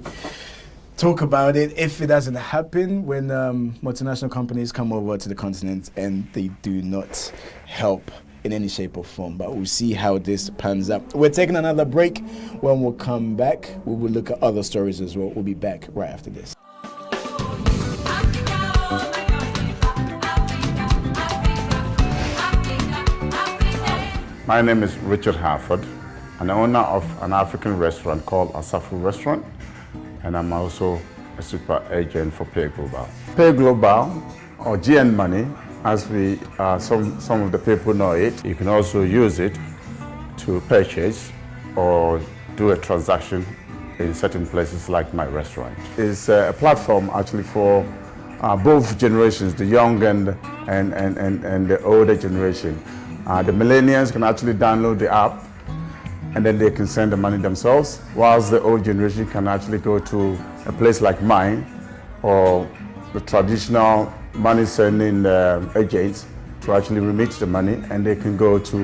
talk about it if it doesn't happen when multinational companies come over to the continent and they do not help in any shape or form. But we'll see how this pans out. We're taking another break. When we'll come back, we will look at other stories as well. We'll be back right after this. My name is Richard Harford. I'm the owner of an African restaurant called Asafu Restaurant, and I'm also a super agent for Pay Global. Pay Global, or GN Money, as we some of the people know it, you can also use it to purchase or do a transaction in certain places like my restaurant. It's a platform actually for both generations, the young and the older generation. The millennials can actually download the app and then they can send the money themselves, whilst the old generation can actually go to a place like mine or the traditional money sending agents to actually remit the money, and they can go to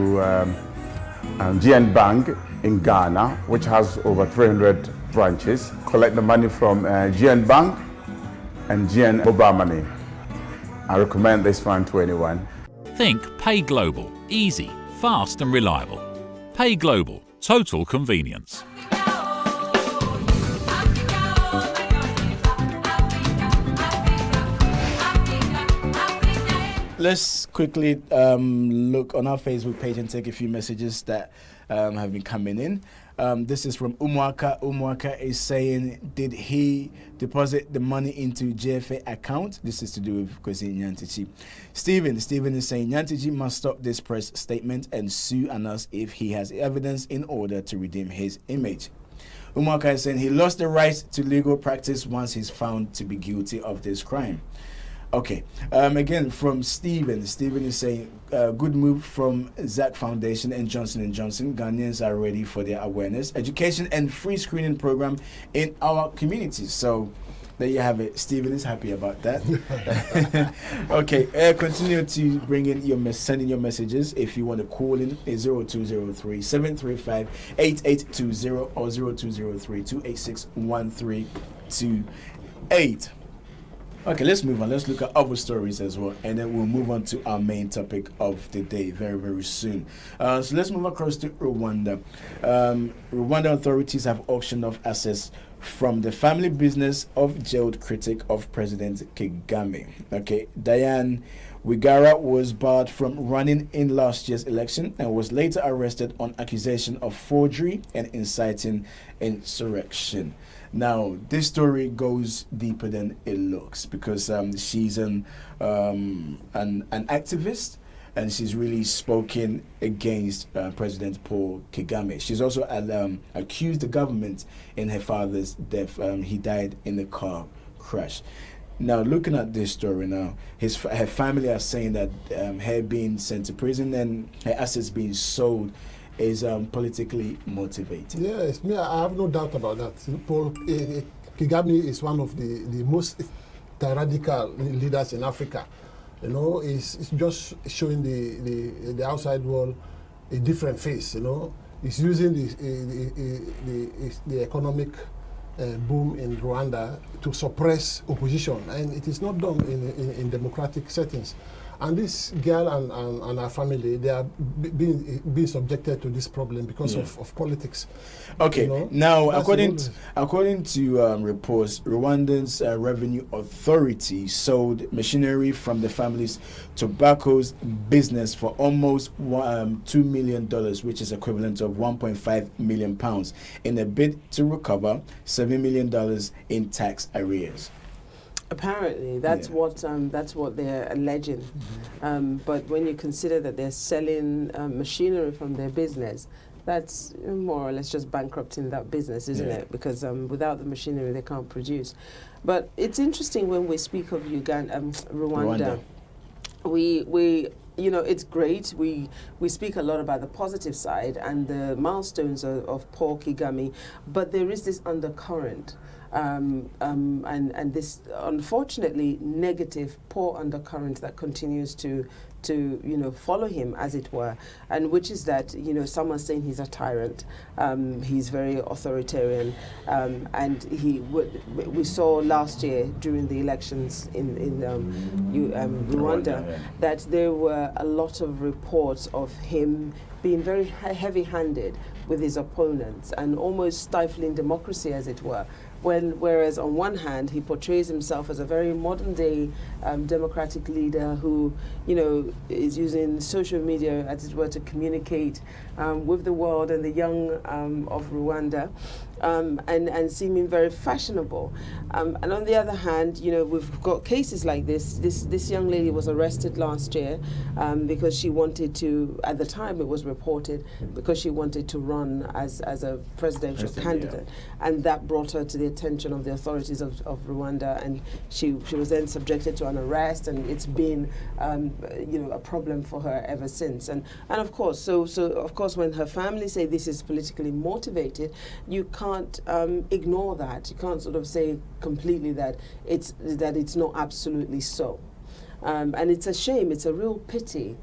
GN Bank in Ghana, which has over 300 branches, collect the money from GN Bank and GN Mobile Money. I recommend this one to anyone. Think Pay Global. Easy, fast and reliable. Pay Global. Total convenience. Let's quickly look on our Facebook page and take a few messages that have been coming in. This is from Umwaka. Umwaka is saying, did he deposit the money into JFA account? This is to do with Kwesi Nyantichi. Stephen is saying, Nyantichi must stop this press statement and sue Anas if he has evidence in order to redeem his image. Umwaka is saying he lost the right to legal practice once he's found to be guilty of this crime. Okay, again from Stephen. Stephen is saying, good move from Zach Foundation and Johnson & Johnson. Ghanaians are ready for their awareness, education and free screening program in our communities. So there you have it. Stephen is happy about that. Okay, continue to bring in sending your messages. If you want to call in, it's 0203-735-8820 or 0203-286-1328. Okay, let's move on. Let's look at other stories as well, and then we'll move on to our main topic of the day very, very soon. So let's move across to Rwanda. Rwanda authorities have auctioned off assets from the family business of jailed critic of President Kagame. Okay, Diane Wigara was barred from running in last year's election and was later arrested on accusation of forgery and inciting insurrection. Now, this story goes deeper than it looks because she's an activist, and she's really spoken against President Paul Kagame. She's also accused the government in her father's death. He died in a car crash. Now, looking at this story now, her family are saying that her being sent to prison and her assets being sold is politically motivated. Yes, I have no doubt about that. Paul Kagame is one of the most radical leaders in Africa. You know, it's just showing the outside world a different face. You know, it's using the economic boom in Rwanda to suppress opposition, and it is not done in democratic settings. And this girl and her family, they are being subjected to this problem because of politics. Okay, you know? Now according to reports, Rwanda's Revenue Authority sold machinery from the family's tobacco's business for almost $2 million, which is equivalent of 1.5 million pounds, in a bid to recover $7 million in tax arrears. Apparently, that's what they're alleging. But when you consider that they're selling machinery from their business, that's more or less just bankrupting that business, isn't it? Because without the machinery, they can't produce. But it's interesting when we speak of Rwanda. We you know, it's great. We speak a lot about the positive side and the milestones of Paul Kagame, but there is this undercurrent. And this unfortunately negative, poor undercurrent that continues to follow him, as it were, and which is that some are saying he's a tyrant, he's very authoritarian, and we saw last year during the elections in Rwanda that there were a lot of reports of him being very heavy-handed with his opponents and almost stifling democracy, as it were. Whereas on one hand, he portrays himself as a very modern-day democratic leader who, is using social media, as it were, to communicate with the world and the young of Rwanda, and seeming very fashionable. And on the other hand, we've got cases like this. This young lady was arrested last year because she wanted to, at the time it was reported, because she wanted to run as a presidential candidate, and that brought her to the attention of the authorities of Rwanda, and she was then subjected to an arrest, and it's been a problem for her ever since. And of course, so of course, when her family say this is politically motivated, you can't ignore that. You can't sort of say completely that it's not absolutely so. And it's a shame. It's a real pity.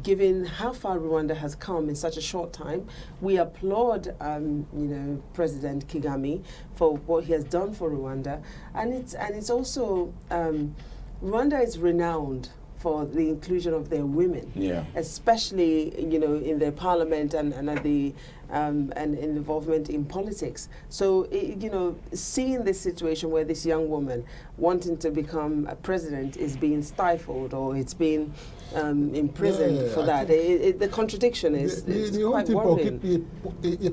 Given how far Rwanda has come in such a short time, we applaud, President Kagame for what he has done for Rwanda, and it's also Rwanda is renowned for the inclusion of their women, especially in their parliament and involvement in politics. So seeing this situation where this young woman wanting to become a president is being stifled, or it's being imprisoned for that, the contradiction is quite worrying.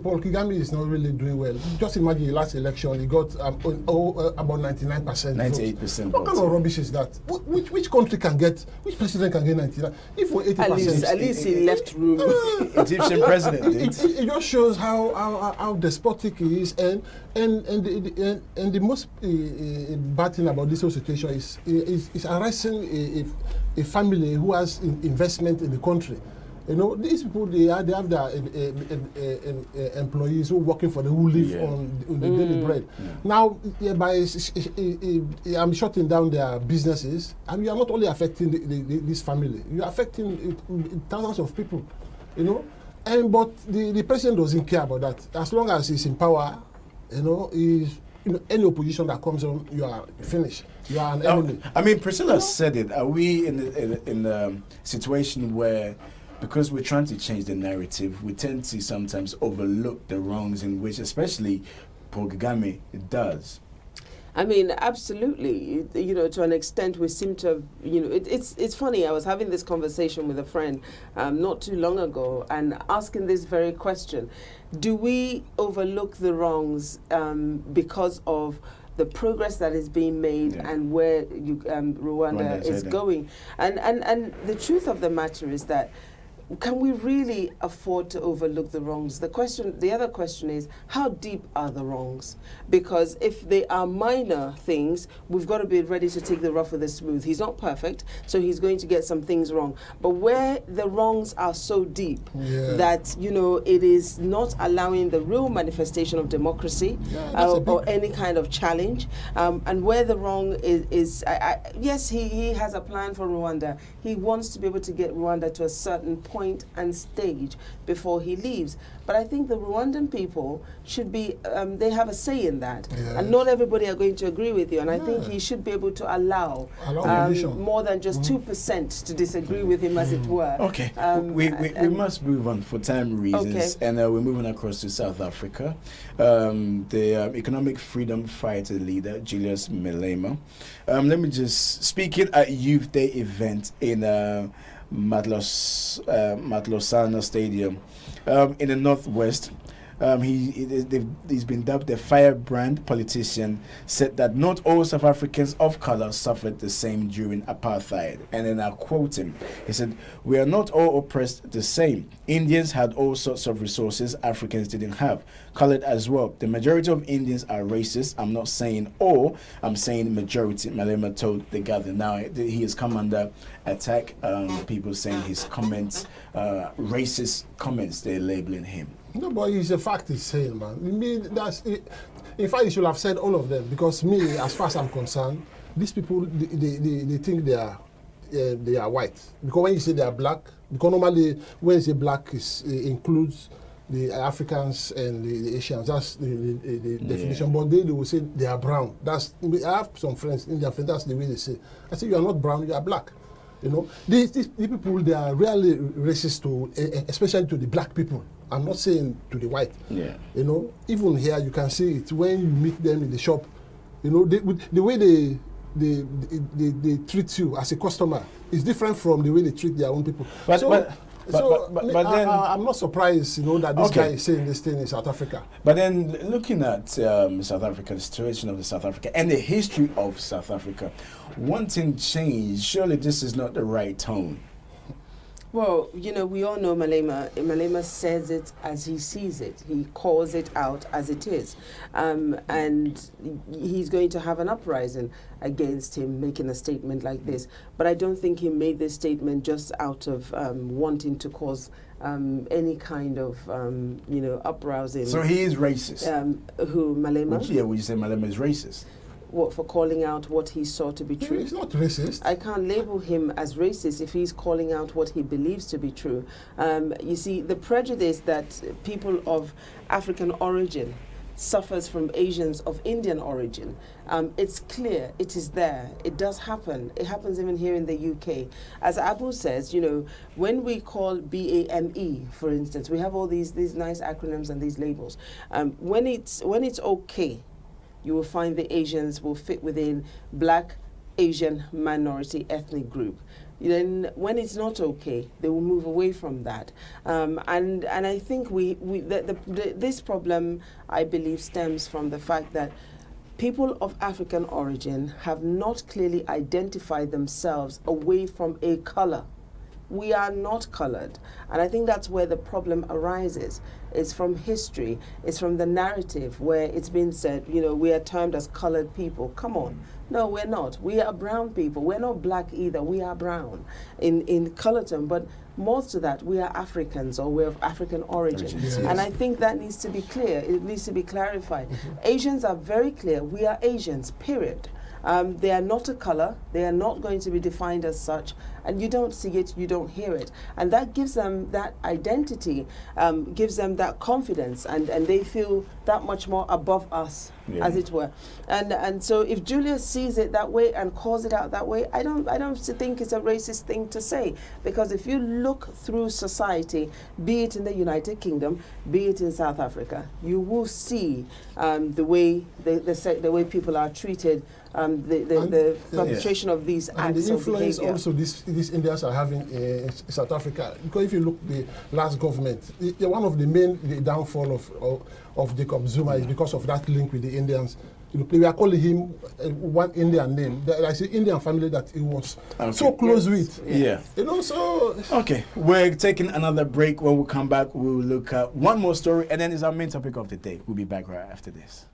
Paul Kagame is not really doing well. Just imagine the last election, he got about 99%. 98%. What kind of rubbish is that? Which country can get? Which president can get 99? If we're 80%, at least he left room. Egyptian president. It just shows how despotic he is, and the most bad thing about this whole situation is arresting a family who has investment in the country. These people, they have their employees who are working for them, who live on the daily bread. Now, I'm shutting down their businesses, and you are not only affecting this family, you are affecting thousands of people. But the president doesn't care about that. As long as he's in power, any opposition that comes on, you are finished. You are an enemy. I mean, Priscilla said it. Are we in a situation where, because we're trying to change the narrative, we tend to sometimes overlook the wrongs in which, especially Paul Kagame does. I mean, absolutely. You know, to an extent, we seem to have, you know, it's funny. I was having this conversation with a friend not too long ago and asking this very question. Do we overlook the wrongs because of the progress that is being made and where Rwanda is going? And the truth of the matter is that, can we really afford to overlook the wrongs? The other question is, how deep are the wrongs? Because if they are minor things, we've got to be ready to take the rough with the smooth. He's not perfect, so he's going to get some things wrong. But where the wrongs are so deep that, you know, it is not allowing the real manifestation of democracy or any kind of challenge, and where the wrong is yes, he has a plan for Rwanda. He wants to be able to get Rwanda to a certain point and stage before he leaves. But I think the Rwandan people should be, they have a say in that. And not everybody are going to agree with you. And I think he should be able to allow more than just 2% to disagree with him, as it were. Okay, we must move on for time reasons. And we're moving across to South Africa. The economic freedom fighter leader, Julius Malema. Let me just, speaking at Youth Day event in Matlosana Stadium in the Northwest. He's been dubbed a firebrand politician, said that not all South Africans of color suffered the same during apartheid. And then I quote him. He said, "We are not all oppressed the same. Indians had all sorts of resources Africans didn't have. Colored as well. The majority of Indians are racist. I'm not saying all, I'm saying majority," Malema told the gathering. Now, he has come under attack. People saying his comments, racist comments, they're labeling him. No, but it's a fact he's saying, man. I mean, that's it. In fact, you should have said all of them, because me, as far as I'm concerned, these people, they think they are white. Because when you say they are black, because normally when you say black, it includes the Africans and the Asians. That's the definition. But they will say they are brown. I have some friends, Indian friends, that's the way they say. I say, you are not brown, you are black. You know, these people, they are really racist to, especially to the black people. I'm not saying to the white. You know, even here you can see it when you meet them in the shop. You know, the way they treat you as a customer is different from the way they treat their own people. But then I'm not surprised, you know, that this guy is saying this thing in South Africa. But then looking at South Africa, the situation of South Africa and the history of South Africa, wanting change, surely this is not the right tone. Well, you know, we all know Malema. Malema says it as he sees it. He calls it out as it is. And he's going to have an uprising against him making a statement like this. But I don't think he made this statement just out of wanting to cause any kind of, you know, uprising. So he is racist? Who, Malema? Would you say Malema is racist? What, for calling out what he saw to be true? He's not racist. I can't label him as racist if he's calling out what he believes to be true. You see, the prejudice that people of African origin suffers from Asians of Indian origin, it's clear, it is there, it does happen. It happens even here in the UK. As Abu says, you know, when we call BAME, for instance, we have all these nice acronyms and these labels. When it's okay, you will find the Asians will fit within Black, Asian, minority, ethnic group. Then when it's not okay, they will move away from that. And I think this problem, I believe, stems from the fact that people of African origin have not clearly identified themselves away from a color. We are not colored. And I think that's where the problem arises. It's from history. It's from the narrative where it's been said, you know, we are termed as colored people. Come on. No, we're not. We are brown people. We're not black either. We are brown in color term. But more to that, we are Africans, or we're of African origin. Yes. And I think that needs to be clear. It needs to be clarified. Asians are very clear. We are Asians, period. They are not a color. They are not going to be defined as such. and you don't see it, you don't hear it. And that gives them that identity, gives them that confidence, and they feel that much more above us, as it were. And so if Julius sees it that way and calls it out that way, I don't think it's a racist thing to say, because if you look through society, be it in the United Kingdom, be it in South Africa, you will see the way the way people are treated, the perpetration of these acts and the influence of behavior. also these Indians are having in South Africa. Because if you look the last government, one of the main downfall of Jacob Zuma is because of that link with the Indians. We are calling him one Indian name. There's an Indian family that he was so close with. Yeah. So... Okay, we're taking another break. When we come back, we'll look at one more story, and then it's our main topic of the day. We'll be back right after this.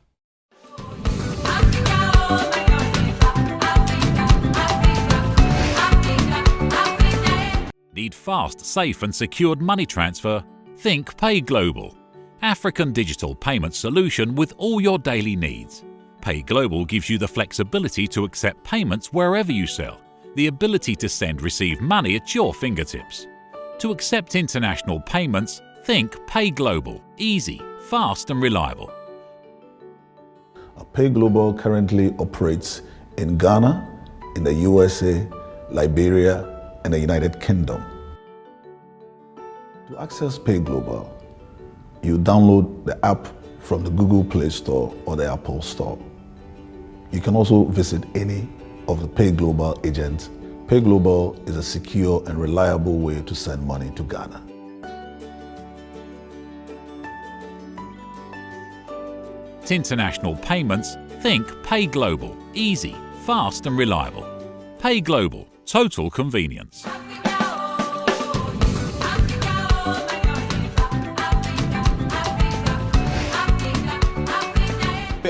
Need fast, safe and secured money transfer? Think Pay Global. African digital payment solution with all your daily needs. Pay Global gives you the flexibility to accept payments wherever you sell, the ability to receive money at your fingertips. To accept international payments, think Pay Global. Easy, fast and reliable. Pay Global currently operates in Ghana, in the USA, Liberia, and the United Kingdom. To access Pay Global, you download the app from the Google Play Store or the Apple Store. You can also visit any of the Pay Global agents. Pay Global is a secure and reliable way to send money to Ghana. International payments, think Pay Global. Easy, fast and reliable. Pay Global, total convenience.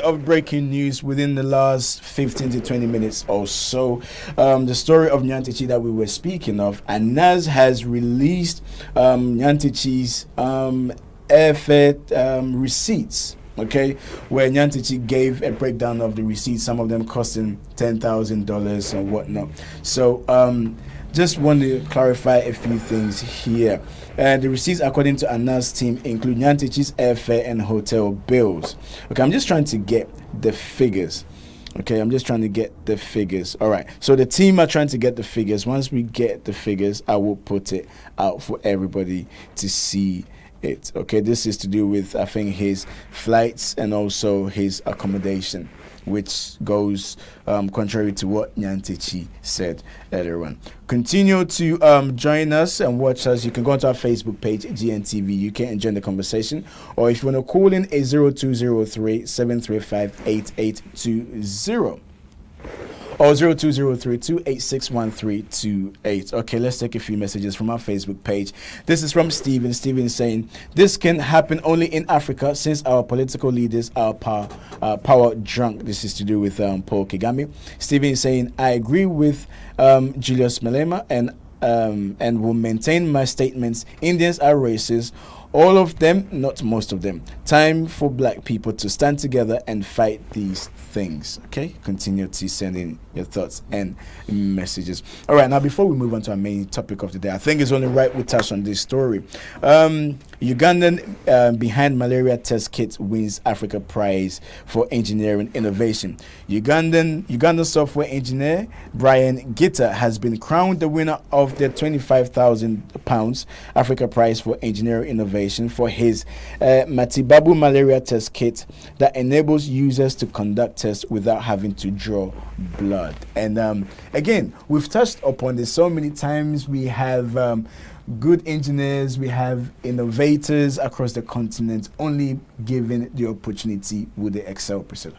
Of breaking news within the last 15 to 20 minutes or so. The story of Nyantichi that we were speaking of, Anas has released Nyantichi's airfare receipts, okay, where Nyantichi gave a breakdown of the receipts, some of them costing $10,000 and whatnot. So just want to clarify a few things here. The receipts, according to Anas' team, include Nyantichi's airfare and hotel bills. Okay, I'm just trying to get the figures. Okay, I'm just trying to get the figures. All right, so the team are trying to get the figures. Once we get the figures, I will put it out for everybody to see it. Okay, this is to do with, I think, his flights and also his accommodation, which goes contrary to what Nyantichi said earlier on. Continue to join us and watch us. You can go onto our Facebook page, GNTV UK, and join the conversation. Or if you want to call in, 0203-735-8820. Or 0203-286-1328. Okay, let's take a few messages from our Facebook page. This is from Stephen. Stephen saying, this can happen only in Africa since our political leaders are power drunk. This is to do with Paul Kagame. Stephen is saying, I agree with Julius Malema and will maintain my statements. Indians are racist. All of them, not most of them. Time for black people to stand together and fight these things. Okay, continue to send in your thoughts and messages. All right, now before we move on to our main topic of the day, I think it's only right we touch on this story. Ugandan behind malaria test kits wins Africa Prize for engineering innovation. Ugandan software engineer Brian Gitter has been crowned the winner of the £25,000 Africa Prize for engineering innovation for his Matibabu malaria test kit that enables users to conduct tests without having to draw blood. And again, we've touched upon this so many times. We have good engineers, we have innovators across the continent, only given the opportunity would they excel, Priscilla?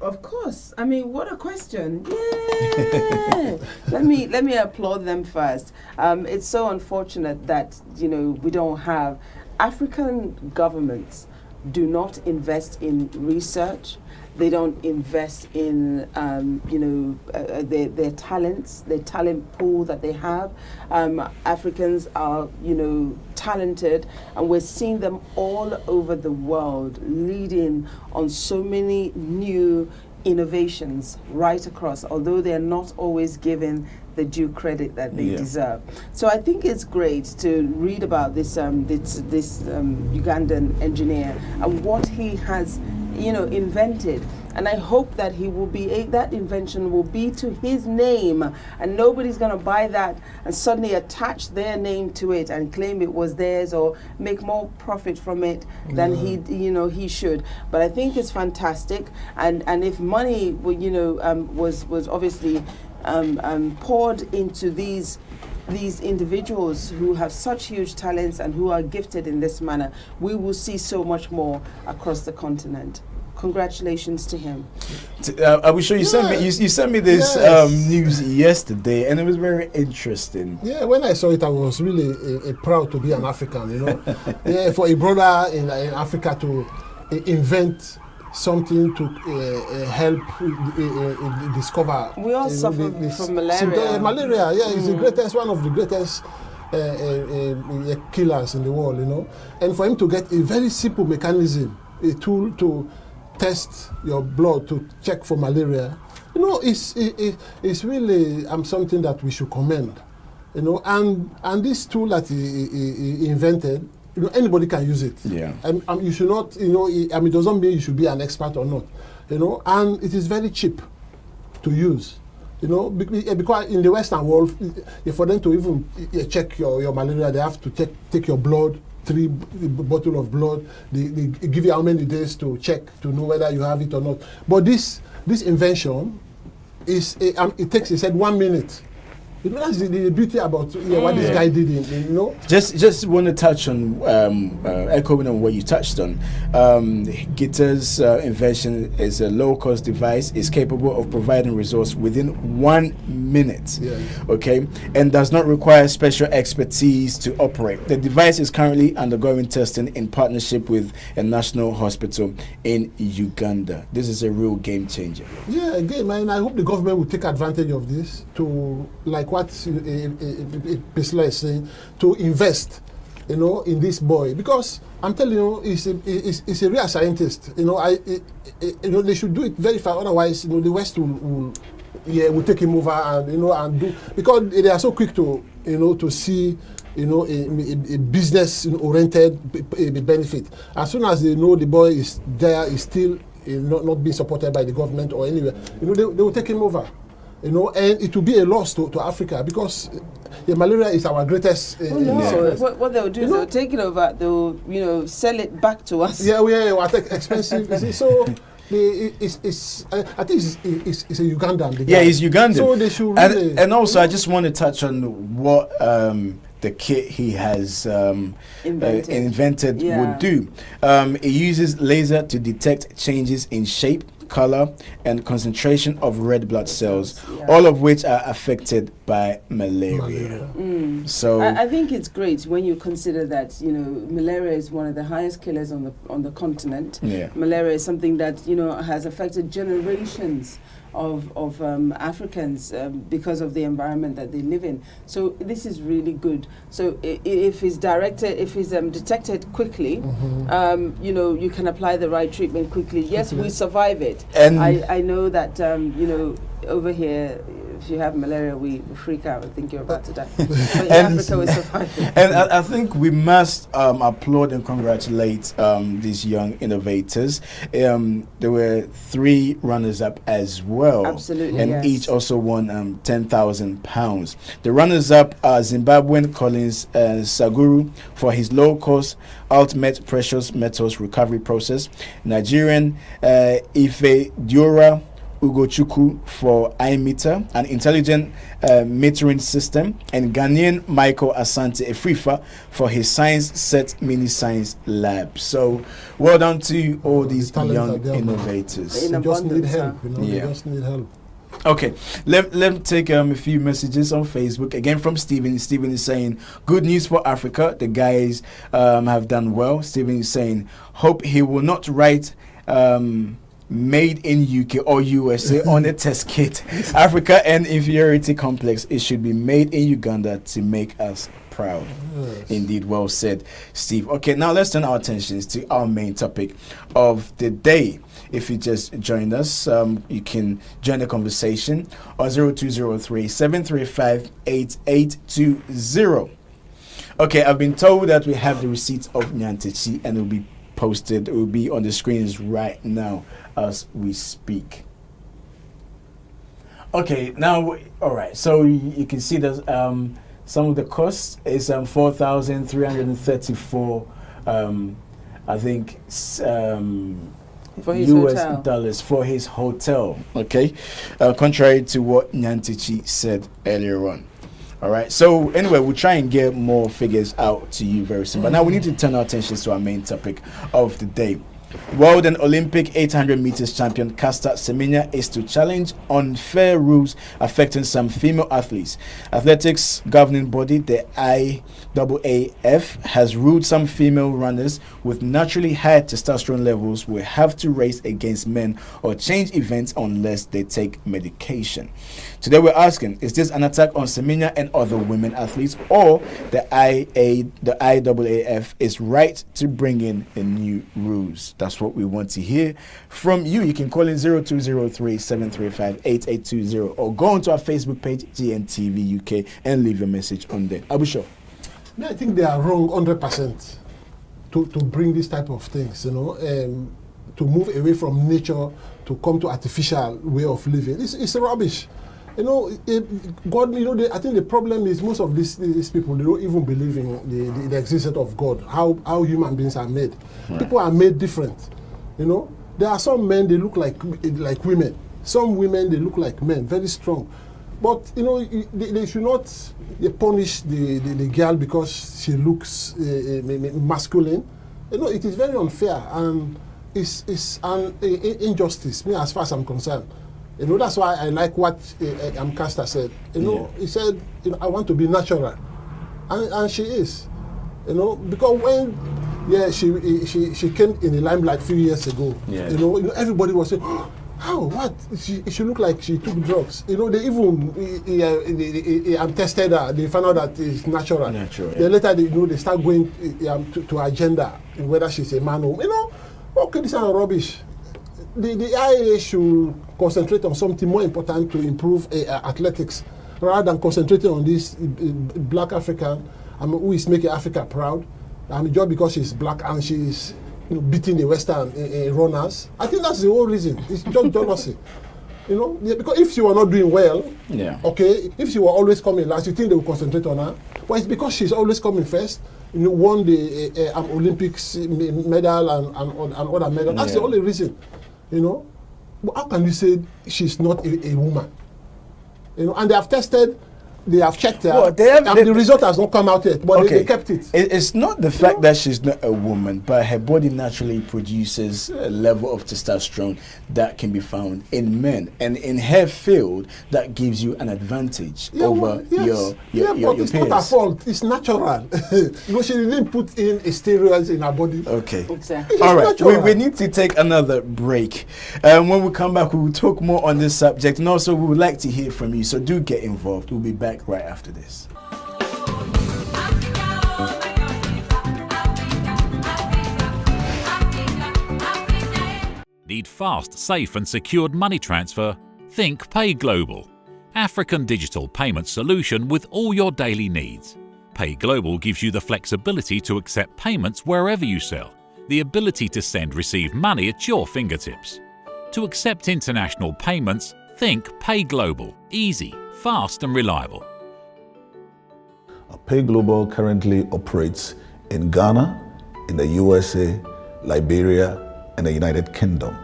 Of course. I mean, what a question. Yeah. let me applaud them first. It's so unfortunate that, we don't have African governments do not invest in research. They don't invest in, their talents, their talent pool that they have. Africans are, talented, and we're seeing them all over the world, leading on so many new, innovations right across, although they're not always given the due credit that they deserve. So I think it's great to read about this Ugandan engineer and what he has, invented. And I hope that he will be that invention will be to his name, and nobody's going to buy that and suddenly attach their name to it and claim it was theirs or make more profit from it than he should. But I think it's fantastic, and if money was obviously poured into these individuals who have such huge talents and who are gifted in this manner, we will see so much more across the continent. Congratulations to him. I will show you. You sent me this news yesterday, and it was very interesting. Yeah, when I saw it, I was really proud to be an African. For a brother in Africa to invent something to help discover. We all suffer from malaria. Malaria, is the greatest, one of the greatest killers in the world. And for him to get a very simple mechanism, a tool to test your blood to check for malaria, it's really something that we should commend, and this tool that he invented, anybody can use it. Yeah. And you should not, it doesn't mean you should be an expert or not, and it is very cheap to use, because in the Western world, for them to even check your malaria, they have to take your blood, 3 bottles of blood. They give you how many days to check to know whether you have it or not. But this invention is it takes, he said, 1 minute. That's the beauty about what this guy did. Just want to touch on echoing on what you touched on. Gitter's invention is a low-cost device. Is capable of providing results within 1 minute. Okay, and does not require special expertise to operate. The device is currently undergoing testing in partnership with a national hospital in Uganda. This is a real game changer. Yeah, again, I hope the government will take advantage of this to, like what Priscilla is saying, to invest, in this boy, because I'm telling you, he's a real scientist. They should do it very fast. Otherwise, the West will take him over and do, because they are so quick to to see a business oriented benefit. As soon as they know the boy is there, is still not being supported by the government or anywhere, they will take him over. And it will be a loss to Africa, because malaria is our greatest. What they'll do is they'll take it over. They'll sell it back to us. Expensive. So I think it's a Ugandan. Yeah, he's Ugandan. So they should really, and also I just want to touch on what the kit he has invented would do. It uses laser to detect changes in shape, color, and concentration of red blood cells, all of which are affected by malaria. So I think it's great when you consider that malaria is one of the highest killers on the continent. Malaria is something that has affected generations of Africans because of the environment that they live in. So this is really good. So if it's detected quickly, you can apply the right treatment quickly. Yes, we survive it. And I know that over here, if you have malaria, we freak out and think you're about to die. But in Africa, we survive it. And I think we must applaud and congratulate these young innovators. There were 3 runners-up as well. Absolutely, and each also won £10,000. The runners-up are Zimbabwean Collins Saguru for his low-cost ultimate precious metals recovery process, Nigerian Ife Diora Ugochukwu for iMeter, an intelligent metering system, and Ghanaian Michael Asante Efrifa for his Science Set Mini Science Lab. So, well done to all these young innovators. They just need help. They just need help. Okay, let me take a few messages on Facebook. Again from Stephen. Stephen is saying, good news for Africa. The guys have done well. Stephen is saying, hope he will not write made in UK or USA on a test kit. Africa and inferiority complex. It should be made in Uganda to make us proud. Indeed, well said, Steve. Okay, now let's turn our attentions to our main topic of the day. If you just joined us, you can join the conversation on 0203 735 8820. Okay, I've been told that we have the receipt of Nyantechi and it will be posted, it will be on the screens right now as we speak. Okay, now, all right, so you can see that some of the costs is 4,334, I think, for his US hotel. dollars for his hotel. Okay, contrary to what Nyantechi said earlier on. All right, so anyway, we'll try and get more figures out to you very soon. But now we need to turn our attentions to our main topic of the day. World and Olympic 800 meters champion Caster Semenya is to challenge unfair rules affecting some female athletes. Athletics governing body, the IAAF, has ruled some female runners with naturally high testosterone levels will have to race against men or change events unless they take medication. Today we're asking, is this an attack on Semenya and other women athletes, or the IAAF is right to bring in a new rules? That's what we want to hear from you. You can call in 0203 735 8820 or go onto our Facebook page, GNTV UK, and leave a message on there. Abusho. I think they are wrong 100% to bring this type of things, to move away from nature to come to artificial way of living. It's rubbish. God, I think the problem is most of these people, they don't even believe in the existence of God, how human beings are made. Right. People are made different. There are some men, they look like women. Some women, they look like men, very strong. But, they should not punish the girl because she looks masculine. It is very unfair, and it's an injustice, me, as far as I'm concerned. That's why I like what Caster said. He said, I want to be natural. And she is. Because when she came in the limelight a few years ago, everybody was saying, how, what? She looked like she took drugs. They even tested her. They found out that it's natural. Then later, they start going to agenda, whether she's a man or, okay, this is rubbish. The IAA should concentrate on something more important to improve athletics, rather than concentrating on this black African who is making Africa proud, just because she's black and she's beating the Western runners. I think that's the whole reason. It's just jealousy. Because if she were not doing well, okay, if she were always coming last, you think they will concentrate on her? Well, it's because she's always coming first. Won the Olympics medal and other medals. That's the only reason. But how can you say she's not a woman? And they have tested, they have checked her, and the result has not come out yet, but they kept it. It's not the fact that she's not a woman, but her body naturally produces a level of testosterone that can be found in men. And in her field, that gives you an advantage over your it's peers. Not her fault. It's natural. She didn't put in steroids in her body. Okay. Exactly. All right. We need to take another break. When we come back, we will talk more on this subject. And also, we would like to hear from you. So do get involved. We'll be back right after this. Need fast, safe and secured money transfer? Think Pay Global. African digital payment solution with all your daily needs. Pay Global gives you the flexibility to accept payments wherever you sell, the ability to receive money at your fingertips. To accept international payments, think Pay Global. Easy, fast and reliable. Pay Global currently operates in Ghana, in the USA, Liberia, and the United Kingdom.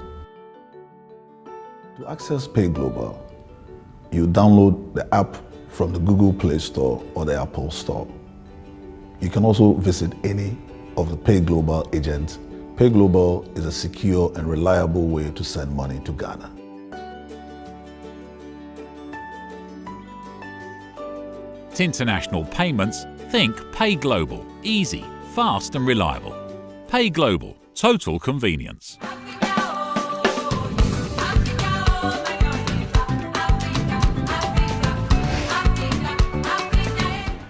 To access Pay Global, you download the app from the Google Play Store or the Apple Store. You can also visit any of the Pay Global agents. Pay Global is a secure and reliable way to send money to Ghana. International payments, think Pay Global. Easy, fast and reliable. Pay Global, total convenience.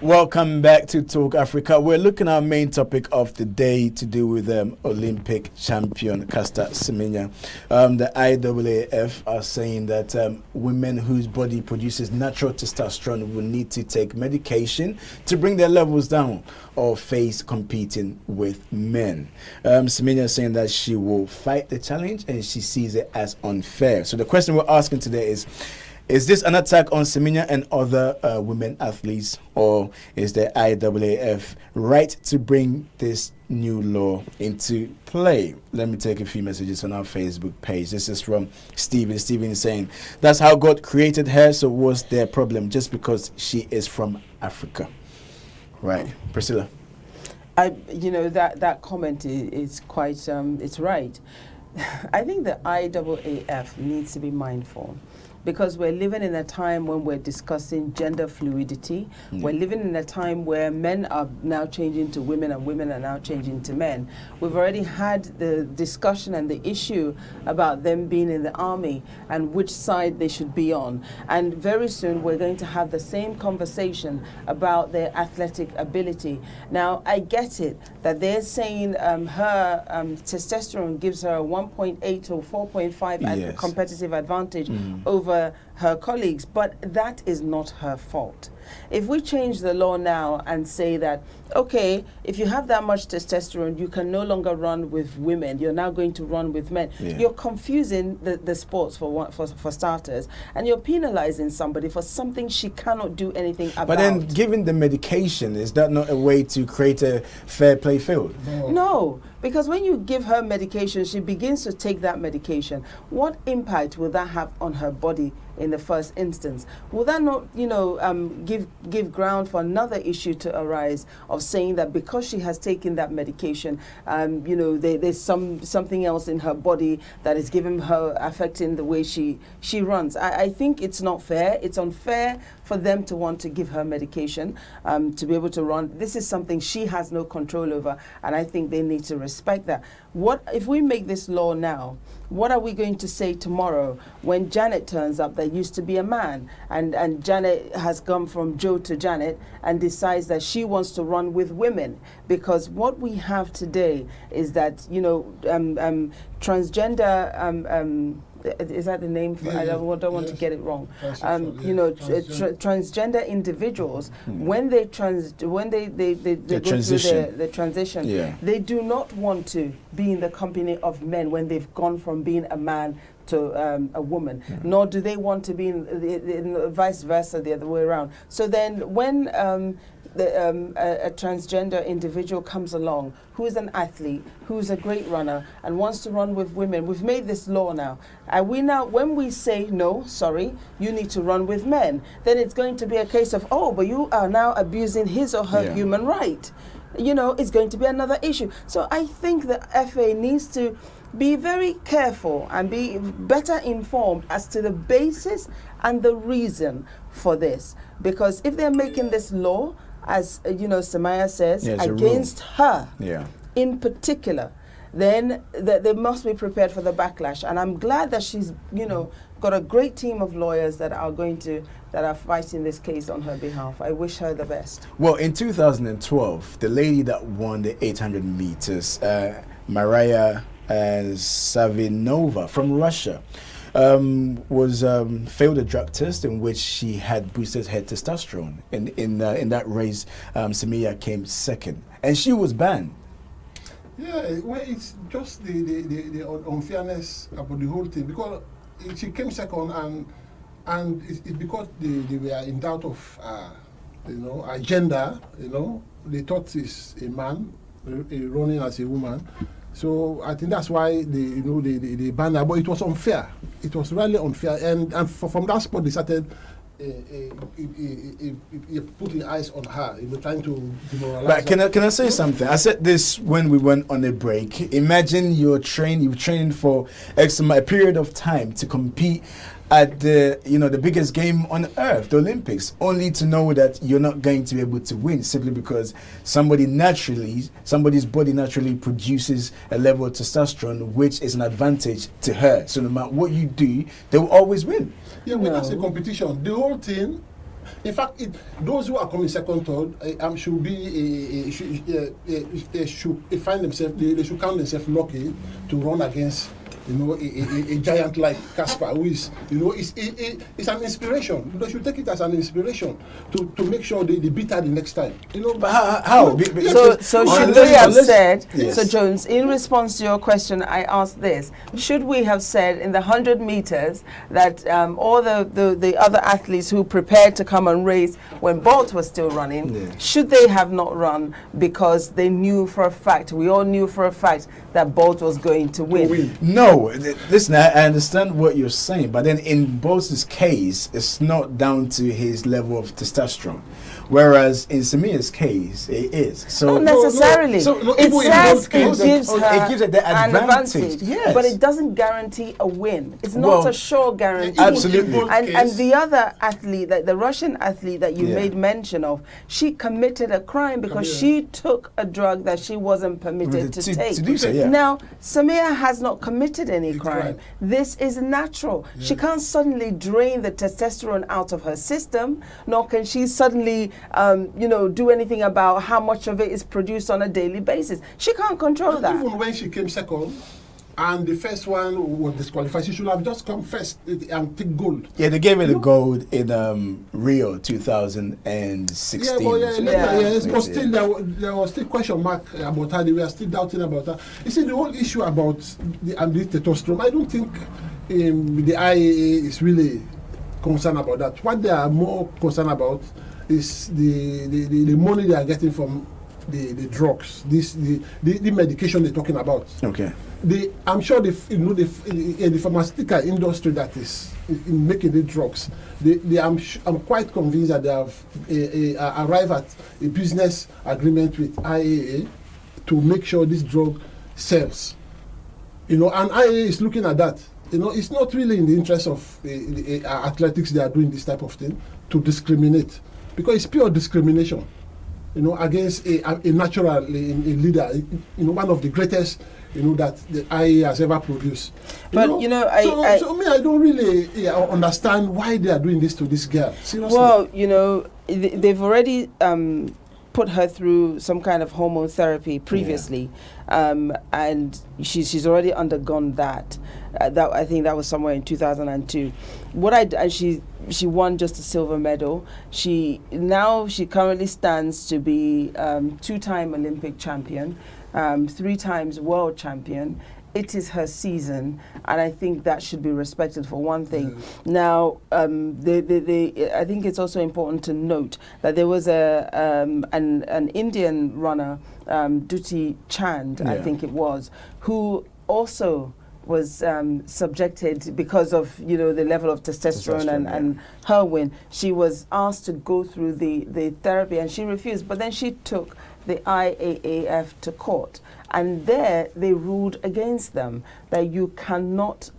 Welcome back to Talk Africa. We're looking at our main topic of the day to do with Olympic champion Caster Semenya. The IAAF are saying that women whose body produces natural testosterone will need to take medication to bring their levels down or face competing with men. Semenya is saying that she will fight the challenge and she sees it as unfair. So the question we're asking today is this an attack on Semenya and other women athletes, or is the IAAF right to bring this new law into play? Let me take a few messages on our Facebook page. This is from Steven. Steven is saying, that's how God created her, so what's their problem just because she is from Africa? Right. Priscilla? That comment is quite, it's right. I think the IAAF needs to be mindful, because we're living in a time when we're discussing gender fluidity. We're living in a time where men are now changing to women and women are now changing to men. We've already had the discussion and the issue about them being in the army and which side they should be on. And very soon we're going to have the same conversation about their athletic ability. Now, I get it that they're saying her testosterone gives her a 1.8 or 4.5 competitive advantage over her colleagues, but that is not her fault. If we change the law now and say that, okay, if you have that much testosterone, you can no longer run with women, you're now going to run with men. You're confusing the sports for starters, and you're penalizing somebody for something she cannot do anything about. But then, given the medication, is that not a way to create a fair play field? No, because when you give her medication, she begins to take that medication. What impact will that have on her body in the first instance? Will that not, give ground for another issue to arise of saying that because she has taken that medication, there's something else in her body that is giving her, affecting the way she runs? I think it's not fair. It's unfair for them to want to give her medication to be able to run. This is something she has no control over, and I think they need to respect that. What if we make this law now? What are we going to say tomorrow when Janet turns up that used to be a man, and Janet has gone from Joe to Janet and decides that she wants to run with women? Because what we have today is that, transgender, is that the name? I don't want to get it wrong. Transgender individuals, when they go through the transition, they do not want to be in the company of men when they've gone from being a man to a woman, nor do they want to be in vice versa, the other way around. So then when a transgender individual comes along who is an athlete, who's a great runner and wants to run with women, we've made this law now. And when we say, no, sorry, you need to run with men, then it's going to be a case of, oh, but you are now abusing his or her human right. It's going to be another issue. So I think the FA needs to be very careful and be better informed as to the basis and the reason for this. Because if they're making this law, as Semenya says, against her in particular, then they must be prepared for the backlash. And I'm glad that she's, got a great team of lawyers that are fighting this case on her behalf. I wish her the best. Well, in 2012, the lady that won the 800 meters, Maria Savinova from Russia, was failed a drug test in which she had boosted her testosterone. In that race, Semenya came second, and she was banned. Yeah, well, it's just the unfairness about the whole thing, because she came second, and it's because they were in doubt of agenda. They thought it's a man running as a woman. So I think that's why they banned her. But it was unfair. It was really unfair. And from that spot, they started putting eyes on her. They were trying to demoralize her. But can I say something? I said this when we went on a break. Imagine you've trained for a period of time to compete at the biggest game on earth, the Olympics, only to know that you're not going to be able to win simply because somebody's body naturally produces a level of testosterone which is an advantage to her. So no matter what you do, they will always win. Yeah, well, that's a competition. The whole thing, In fact, those who are coming second, third, should find themselves. They should count themselves lucky to run against, a giant like Caster, who is, it's an inspiration. They should take it as an inspiration to make sure they beat her the next time. But how? So should we have said, yes. So Jones, in response to your question, I asked this: should we have said in the 100 meters that all the other athletes who prepared to come and race when Bolt was still running, should they have not run because they knew for a fact, we all knew for a fact that Bolt was going to win? No, listen, I understand what you're saying, but then in Bolt's case, it's not down to his level of testosterone. Whereas in Semenya's case, it is. So not necessarily. It says it gives it the advantage. Yes. But it doesn't guarantee a win. It's not a sure guarantee. Absolutely. And the other athlete, the Russian athlete that you made mention of, she committed a crime because she took a drug that she wasn't permitted to take. To do so, yeah. Now, Semenya has not committed any crime. This is natural. Yeah. She can't suddenly drain the testosterone out of her system, nor can she suddenly do anything about how much of it is produced on a daily basis. She can't control that. Even when she came second, and the first one was disqualified, she should have just come first and take gold. Yeah, they gave her the gold in Rio 2016. But still there was still question mark about her. They were still doubting about her. You see, the whole issue about the testosterone, I don't think the IAA is really concerned about that. What they are more concerned about is the money they are getting from the drugs, the medication they're talking about. Okay. I'm sure the pharmaceutical industry that is in making the drugs, I'm quite convinced that they have arrived at a business agreement with IAA to make sure this drug sells. And IAA is looking at that. It's not really in the interest of athletics they are doing this type of thing to discriminate, because it's pure discrimination. Against a natural leader, one of the greatest, that the IAA has ever produced. But I don't really understand why they are doing this to this girl. Seriously. Well, they've already put her through some kind of hormone therapy previously, and she's already undergone that. That I think that was somewhere in 2002. She won just a silver medal. She currently stands to be 2-time Olympic champion, 3 times world champion. It is her season, and I think that should be respected for one thing. Now, I think it's also important to note that there was an Indian runner, Duty Chand, I think it was, who also was subjected because of the level of testosterone and her win. She was asked to go through the therapy and she refused, but then she took the IAAF to court, and there they ruled against them that you cannot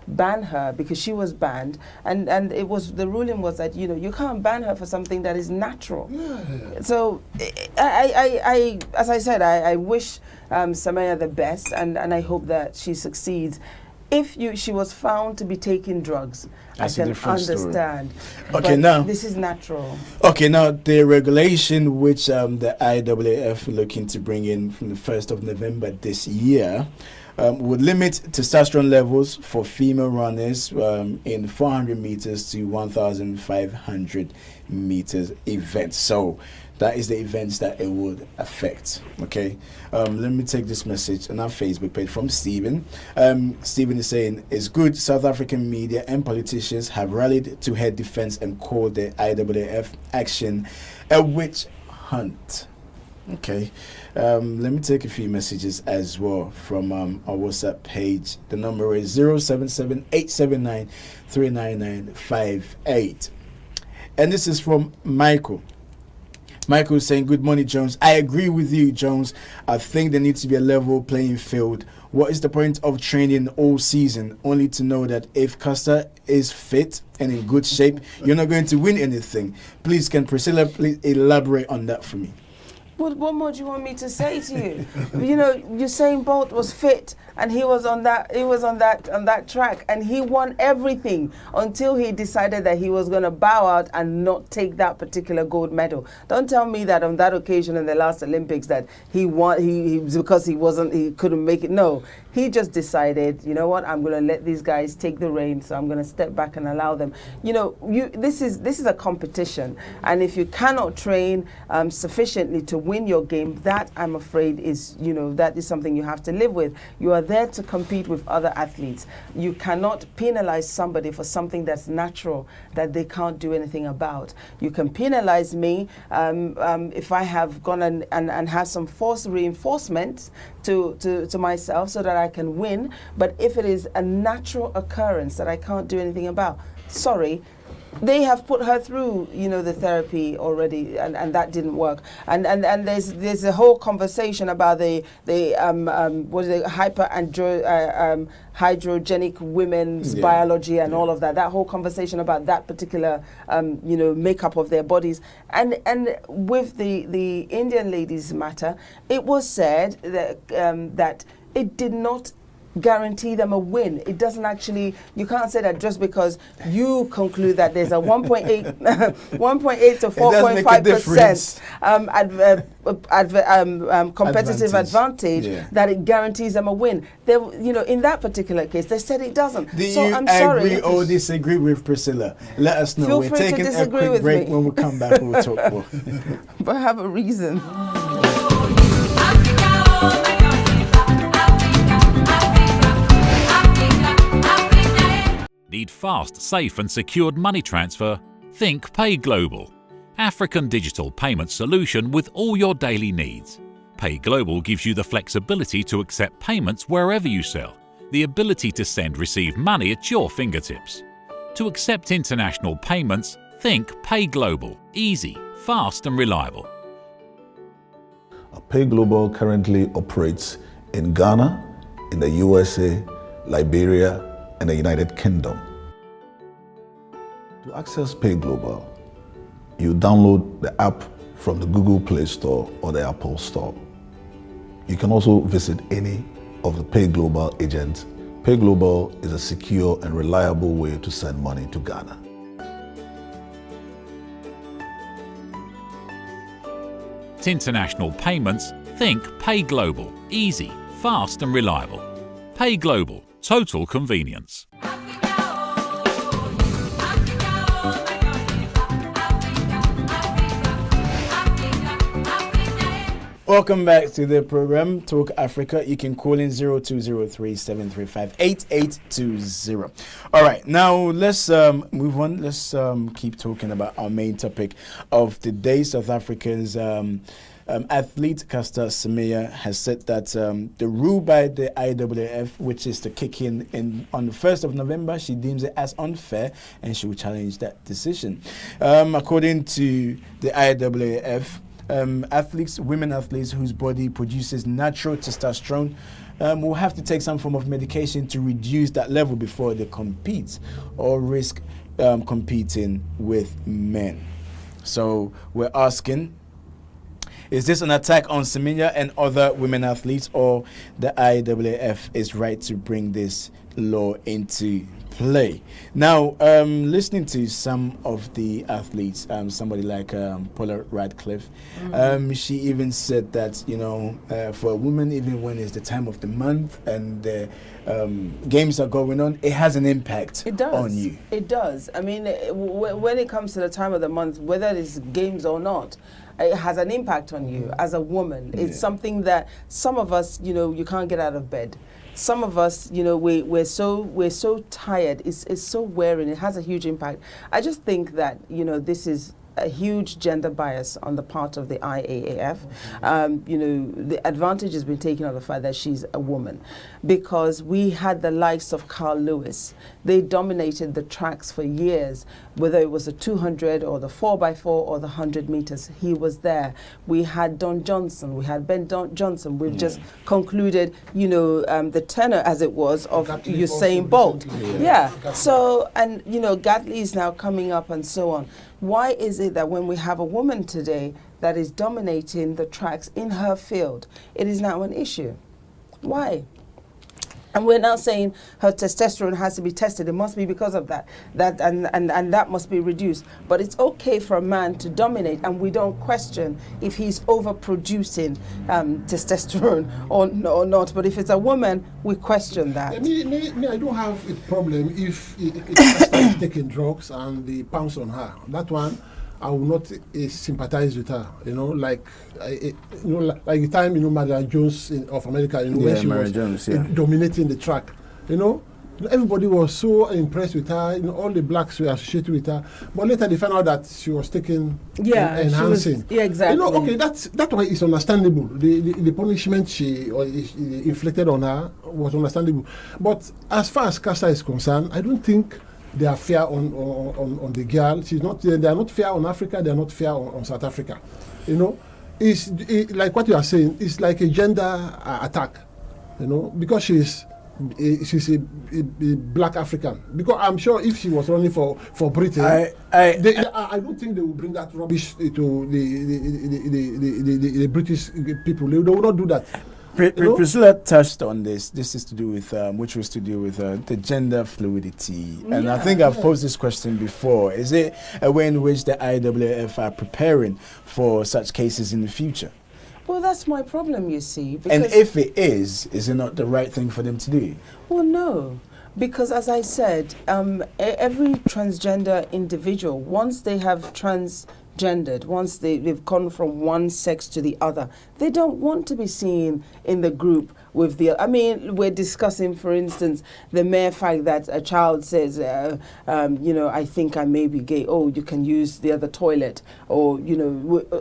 ban her because she was banned, and the ruling was that you can't ban her for something that is natural. So I as I said, I wish Semenya the best, and I hope that she succeeds. If she was found to be taking drugs, that's I can understand. Okay, but now this is natural. Okay, now the regulation which the IAAF looking to bring in from the 1st of November this year would limit testosterone levels for female runners in 400 meters to 1,500 meters events. So that is the events that it would affect. Okay, let me take this message on our Facebook page from Stephen. Stephen is saying, it's good South African media and politicians have rallied to her defense and called the IAAF action a witch hunt. Okay, let me take a few messages as well from our WhatsApp page. The number is 077-879-39958, and this is from Michael. Michael is saying, good morning, Jones. I agree with you, Jones. I think there needs to be a level playing field. What is the point of training all season only to know that if Caster is fit and in good shape, you're not going to win anything? Please, can Priscilla please elaborate on that for me? What more do you want me to say to you? You know, Usain Bolt was fit, and he was on that track, and he won everything until he decided that he was going to bow out and not take that particular gold medal. Don't tell me that on that occasion in the last Olympics that he won. He because he couldn't make it. No, he just decided, you know what, I'm going to let these guys take the reins, so I'm going to step back and allow them. You know, this is a competition, and if you cannot train sufficiently to win your game, that I'm afraid is, you know, that is something you have to live with. You are there to compete with other athletes. You cannot penalize somebody for something that's natural that they can't do anything about. You can penalize me if I have gone and have some force reinforcement to myself so that I can win. But if it is a natural occurrence that I can't do anything about, sorry. They have put her through, you know, the therapy already, and that didn't work. And there's a whole conversation about the hydrogenic women's biology and all of that. That whole conversation about that particular you know, makeup of their bodies. And with the Indian ladies matter, it was said that that it did not guarantee them a win. It doesn't actually, you can't say that just because you conclude that there's a 1.8 to 4.5% competitive advantage that it guarantees them a win. They, you know, in that particular case, they said it doesn't. Do you agree or disagree with Priscilla? Let us know. We're taking a quick break. When we come back, we'll talk more. But I have a reason. Need fast, safe and secured money transfer? Think Pay Global. African digital payment solution with all your daily needs. Pay Global gives you the flexibility to accept payments wherever you sell, the ability to receive money at your fingertips. To accept international payments, think Pay Global. Easy, fast and reliable. Pay Global currently operates in Ghana, in the USA, Liberia, and the United Kingdom. To access Pay Global, you download the app from the Google Play Store or the Apple Store. You can also visit any of the Pay Global agents. Pay Global is a secure and reliable way to send money to Ghana. International payments, think Pay Global. Easy, fast and reliable. Pay Global. Total convenience. Welcome back to the program, Talk Africa. You can call in 0203-735-8820. All right, now let's move on. Let's keep talking about our main topic of the day. South Africa's athlete Caster Semenya has said that the rule by the IAAF, which is to kick in on the 1st of November, she deems it as unfair and she will challenge that decision. According to the IAAF, women athletes whose body produces natural testosterone will have to take some form of medication to reduce that level before they compete or risk competing with men. So we're asking, is this an attack on Semenya and other women athletes, or the IAAF is right to bring this law into play? Now, listening to some of the athletes, somebody like Paula Radcliffe, she even said that, you know, for a woman, even when it's the time of the month and the games are going on, it has an impact on you. It does. I mean, when it comes to the time of the month, whether it's games or not, it has an impact on you as a woman. It's something that some of us, you know, you can't get out of bed. Some of us, you know, we're so tired. It's so wearing. It has a huge impact. I just think that, you know, this is a huge gender bias on the part of the IAAF. You know, the advantage has been taken on the fact that she's a woman, because we had the likes of Carl Lewis. They dominated the tracks for years, whether it was the 200 or the 4x4 or the 100 meters. He was there. We had Don Johnson. We had Ben Johnson. We've just concluded, you know, the tenor, as it was, of Usain Bolt. So, and, you know, Gatley is now coming up and so on. Why is it that when we have a woman today that is dominating the tracks in her field, it is now an issue. Why? And we're now saying her testosterone has to be tested. It must be because of that. And that must be reduced. But it's okay for a man to dominate, and we don't question if he's overproducing testosterone or not. But if it's a woman, we question that. I don't have a problem if Caster is taking drugs and they pounce on her. That one, I will not sympathize with her. Like the time Marianne Jones of America, when she was dominating the track. Everybody was so impressed with her. All the blacks were associated with her. But later they found out that she was taking enhancing. Exactly. Okay, that one is understandable. The punishment she inflicted on her was understandable. But as far as Caster is concerned, I don't think they are fair on the girl. They are not fair on Africa. They are not fair on South Africa. It's like what you are saying. It's like a gender attack. Because she's a black African. Because I'm sure if she was running for Britain, I don't think they will bring that rubbish to the British people. They will not do that. Priscilla touched on this. This is to do with, which was to do with the gender fluidity. And I think I've posed this question before. Is it a way in which the IAAF are preparing for such cases in the future? Well, that's my problem, you see. And if it is it not the right thing for them to do? Well, no. Because as I said, every transgender individual, once they have transgendered, once they've gone from one sex to the other, they don't want to be seen in the group with the... I mean, we're discussing, for instance, the mere fact that a child says, I think I may be gay. Oh, you can use the other toilet. Or,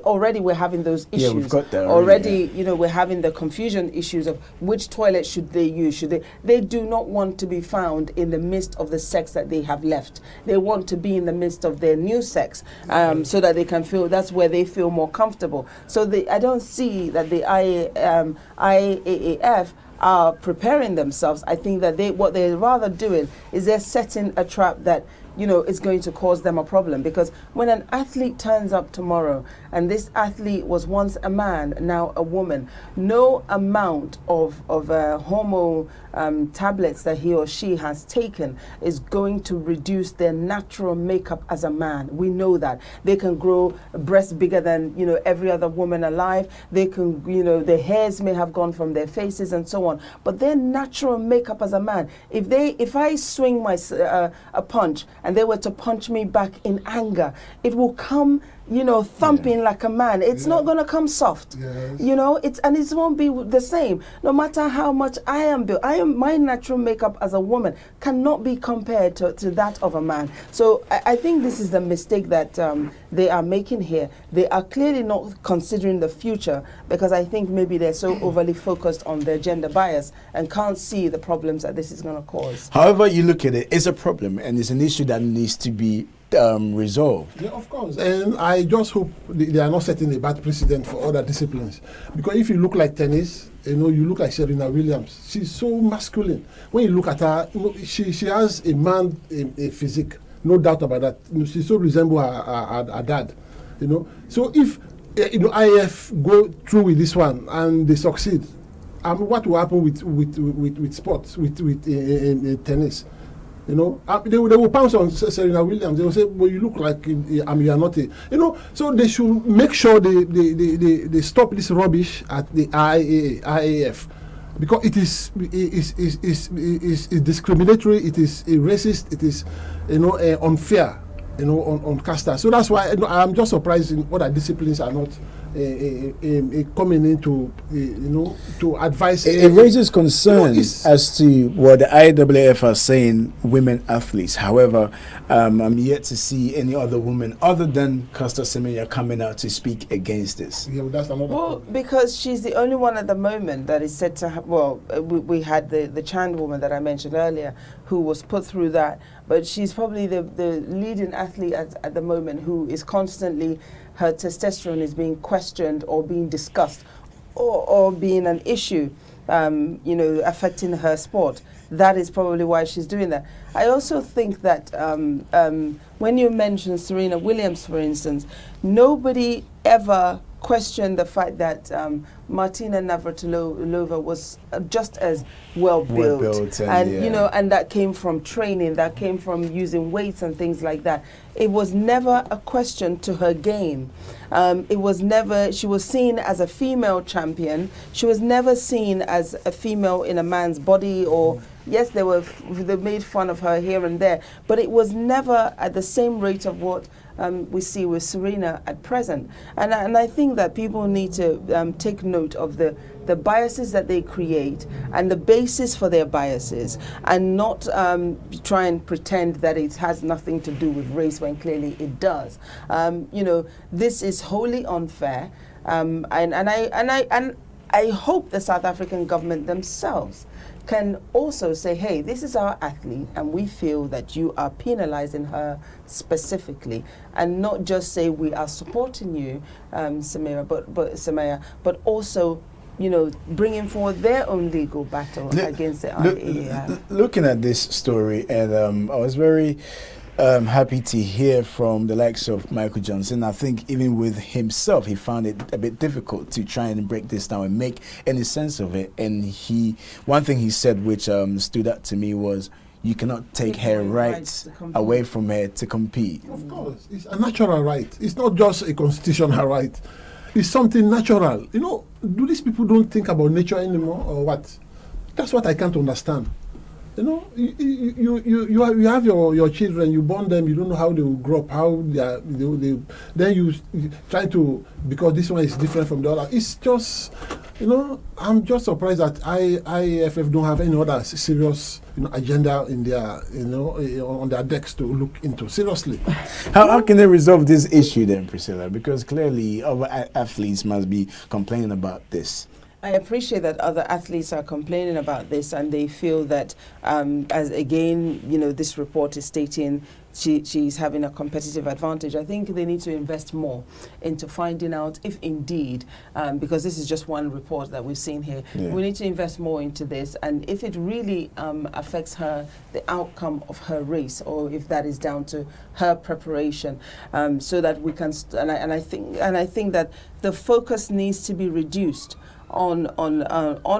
already we're having those issues. Yeah, we've got that already. We're having the confusion issues of which toilet should they use. They do not want to be found in the midst of the sex that they have left. They want to be in the midst of their new sex, so that they can feel, that's where they feel more comfortable. So I don't see that the IAAF are preparing themselves. I think that what they're rather doing is they're setting a trap that is going to cause them a problem. Because when an athlete turns up tomorrow, and this athlete was once a man, now a woman, no amount of hormone tablets that he or she has taken is going to reduce their natural makeup as a man. We know that. They can grow breasts bigger than every other woman alive. They can, their hairs may have gone from their faces and so on. But their natural makeup as a man, if I swing a punch and they were to punch me back in anger, it will come thumping like a man. It's not going to come soft. Yes. It won't be the same. No matter how much I am built, my natural makeup as a woman cannot be compared to that of a man. So I think this is the mistake that they are making here. They are clearly not considering the future, because I think maybe they're so overly focused on their gender bias and can't see the problems that this is going to cause. However you look at it, it's a problem and it's an issue that needs to be resolved. Yeah, of course. And I just hope they are not setting a bad precedent for other disciplines. Because if you look like tennis, you look like Serena Williams. She's so masculine. When you look at her, she has a man a physique. No doubt about that. She so resembles her dad. So if IF go through with this one and they succeed, what will happen with sports, with tennis? They will pounce on Serena Williams. They will say, well, you look like you are not a... so they should make sure they stop this rubbish at the IAAF, because it is discriminatory, it is racist, it is unfair on Caster. So that's why I'm just surprised in other disciplines are not coming in to advise. It raises concerns as to what the IAAF are saying, women athletes. However, I'm yet to see any other woman other than Caster Semenya coming out to speak against this. Yeah, that's another problem. Because she's the only one at the moment that is said to have, we had the Chand woman that I mentioned earlier who was put through that, but she's probably the leading athlete at the moment who is constantly, her testosterone is being questioned or being discussed or being an issue, affecting her sport. That is probably why she's doing that. I also think that when you mention Serena Williams, for instance, nobody ever question the fact that Martina Navratilova was just as well built, and you know, and that came from training, that came from using weights and things like that. It was never a question to her game. It was never, she was seen as a female champion. She was never seen as a female in a man's body, or yes, they made fun of her here and there, but it was never at the same rate of what we see with Serena at present. And I think that people need to take note of the biases that they create and the basis for their biases, and not try and pretend that it has nothing to do with race when clearly it does. You know, this is wholly unfair, and I hope the South African government themselves can also say, hey, this is our athlete and we feel that you are penalizing her specifically, and not just say we are supporting you, Semenya, but also, you know, bringing forward their own legal battle against the IAAF. Looking at this story, and I was very happy to hear from the likes of Michael Johnson. I think even with himself, he found it a bit difficult to try and break this down and make any sense of it. And one thing he said, which stood out to me, was you cannot take her rights away from her to compete. Of course, it's a natural right. It's not just a constitutional right. It's something natural. You know, do these people don't think about nature anymore, or what? That's what I can't understand. You know, you have your children, you born them, you don't know how they will grow up, how then you try to, because this one is different from the other. It's just, you know, I'm just surprised that IAAF don't have any other serious, you know, agenda in their, you know, on their decks to look into seriously. How can they resolve this issue then, Priscilla? Because clearly other athletes must be complaining about this. I appreciate that other athletes are complaining about this, and they feel that, as again, you know, this report is stating she's having a competitive advantage. I think they need to invest more into finding out if indeed, because this is just one report that we've seen here, we need to invest more into this, and if it really affects her, the outcome of her race, or if that is down to her preparation, so that we can, and I think that the focus needs to be reduced on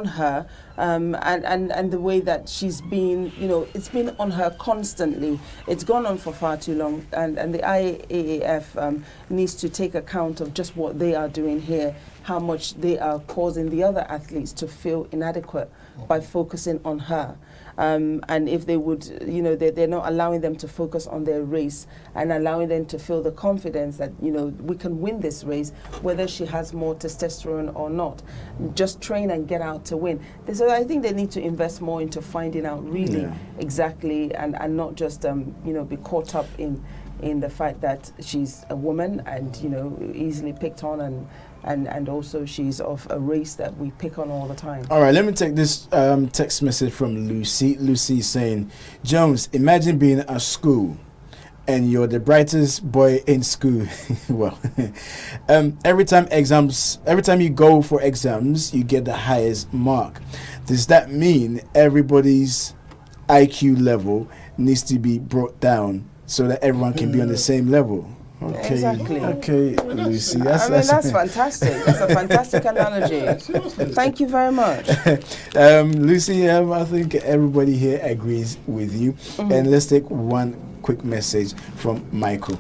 her, and the way that she's been, you know, it's been on her constantly. It's gone on for far too long, and the IAAF needs to take account of just what they are doing here, how much they are causing the other athletes to feel inadequate by focusing on her. And if they would, you know, they're not allowing them to focus on their race and allowing them to feel the confidence that, you know, we can win this race, whether she has more testosterone or not. Just train and get out to win. So I think they need to invest more into finding out really exactly, and not just, you know, be caught up in the fact that she's a woman and, you know, easily picked on, and also she's of a race that we pick on all the time. All right, let me take this text message from Lucy. Lucy saying, Jones, imagine being at school and you're the brightest boy in school. Well, every time you go for exams, you get the highest mark. Does that mean everybody's IQ level needs to be brought down so that everyone can be on the same level? Okay, exactly. Okay, Lucy. That's fantastic. That's a fantastic analogy. Thank you very much. Lucy, I think everybody here agrees with you. And let's take one quick message from Michael.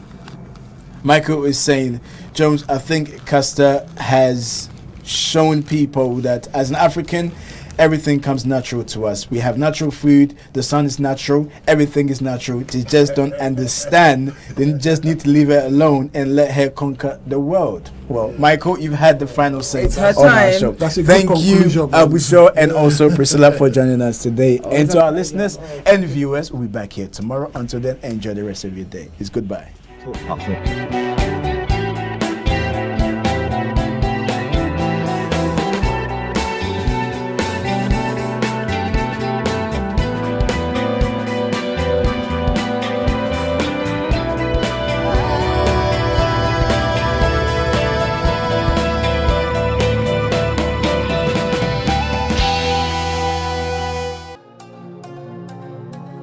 Michael is saying, Jones, I think Caster has shown people that as an African, everything comes natural to us. We have natural food, the sun is natural, everything is natural. They just don't understand. They just need to leave her alone and let her conquer the world. Well, Michael, you've had the final say on our show. Thank you, Abusho, and also Priscilla for joining us today. And to our listeners and viewers, we'll be back here tomorrow. Until then, enjoy the rest of your day. It's goodbye.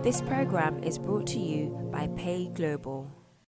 This program is brought to you by Pay Global.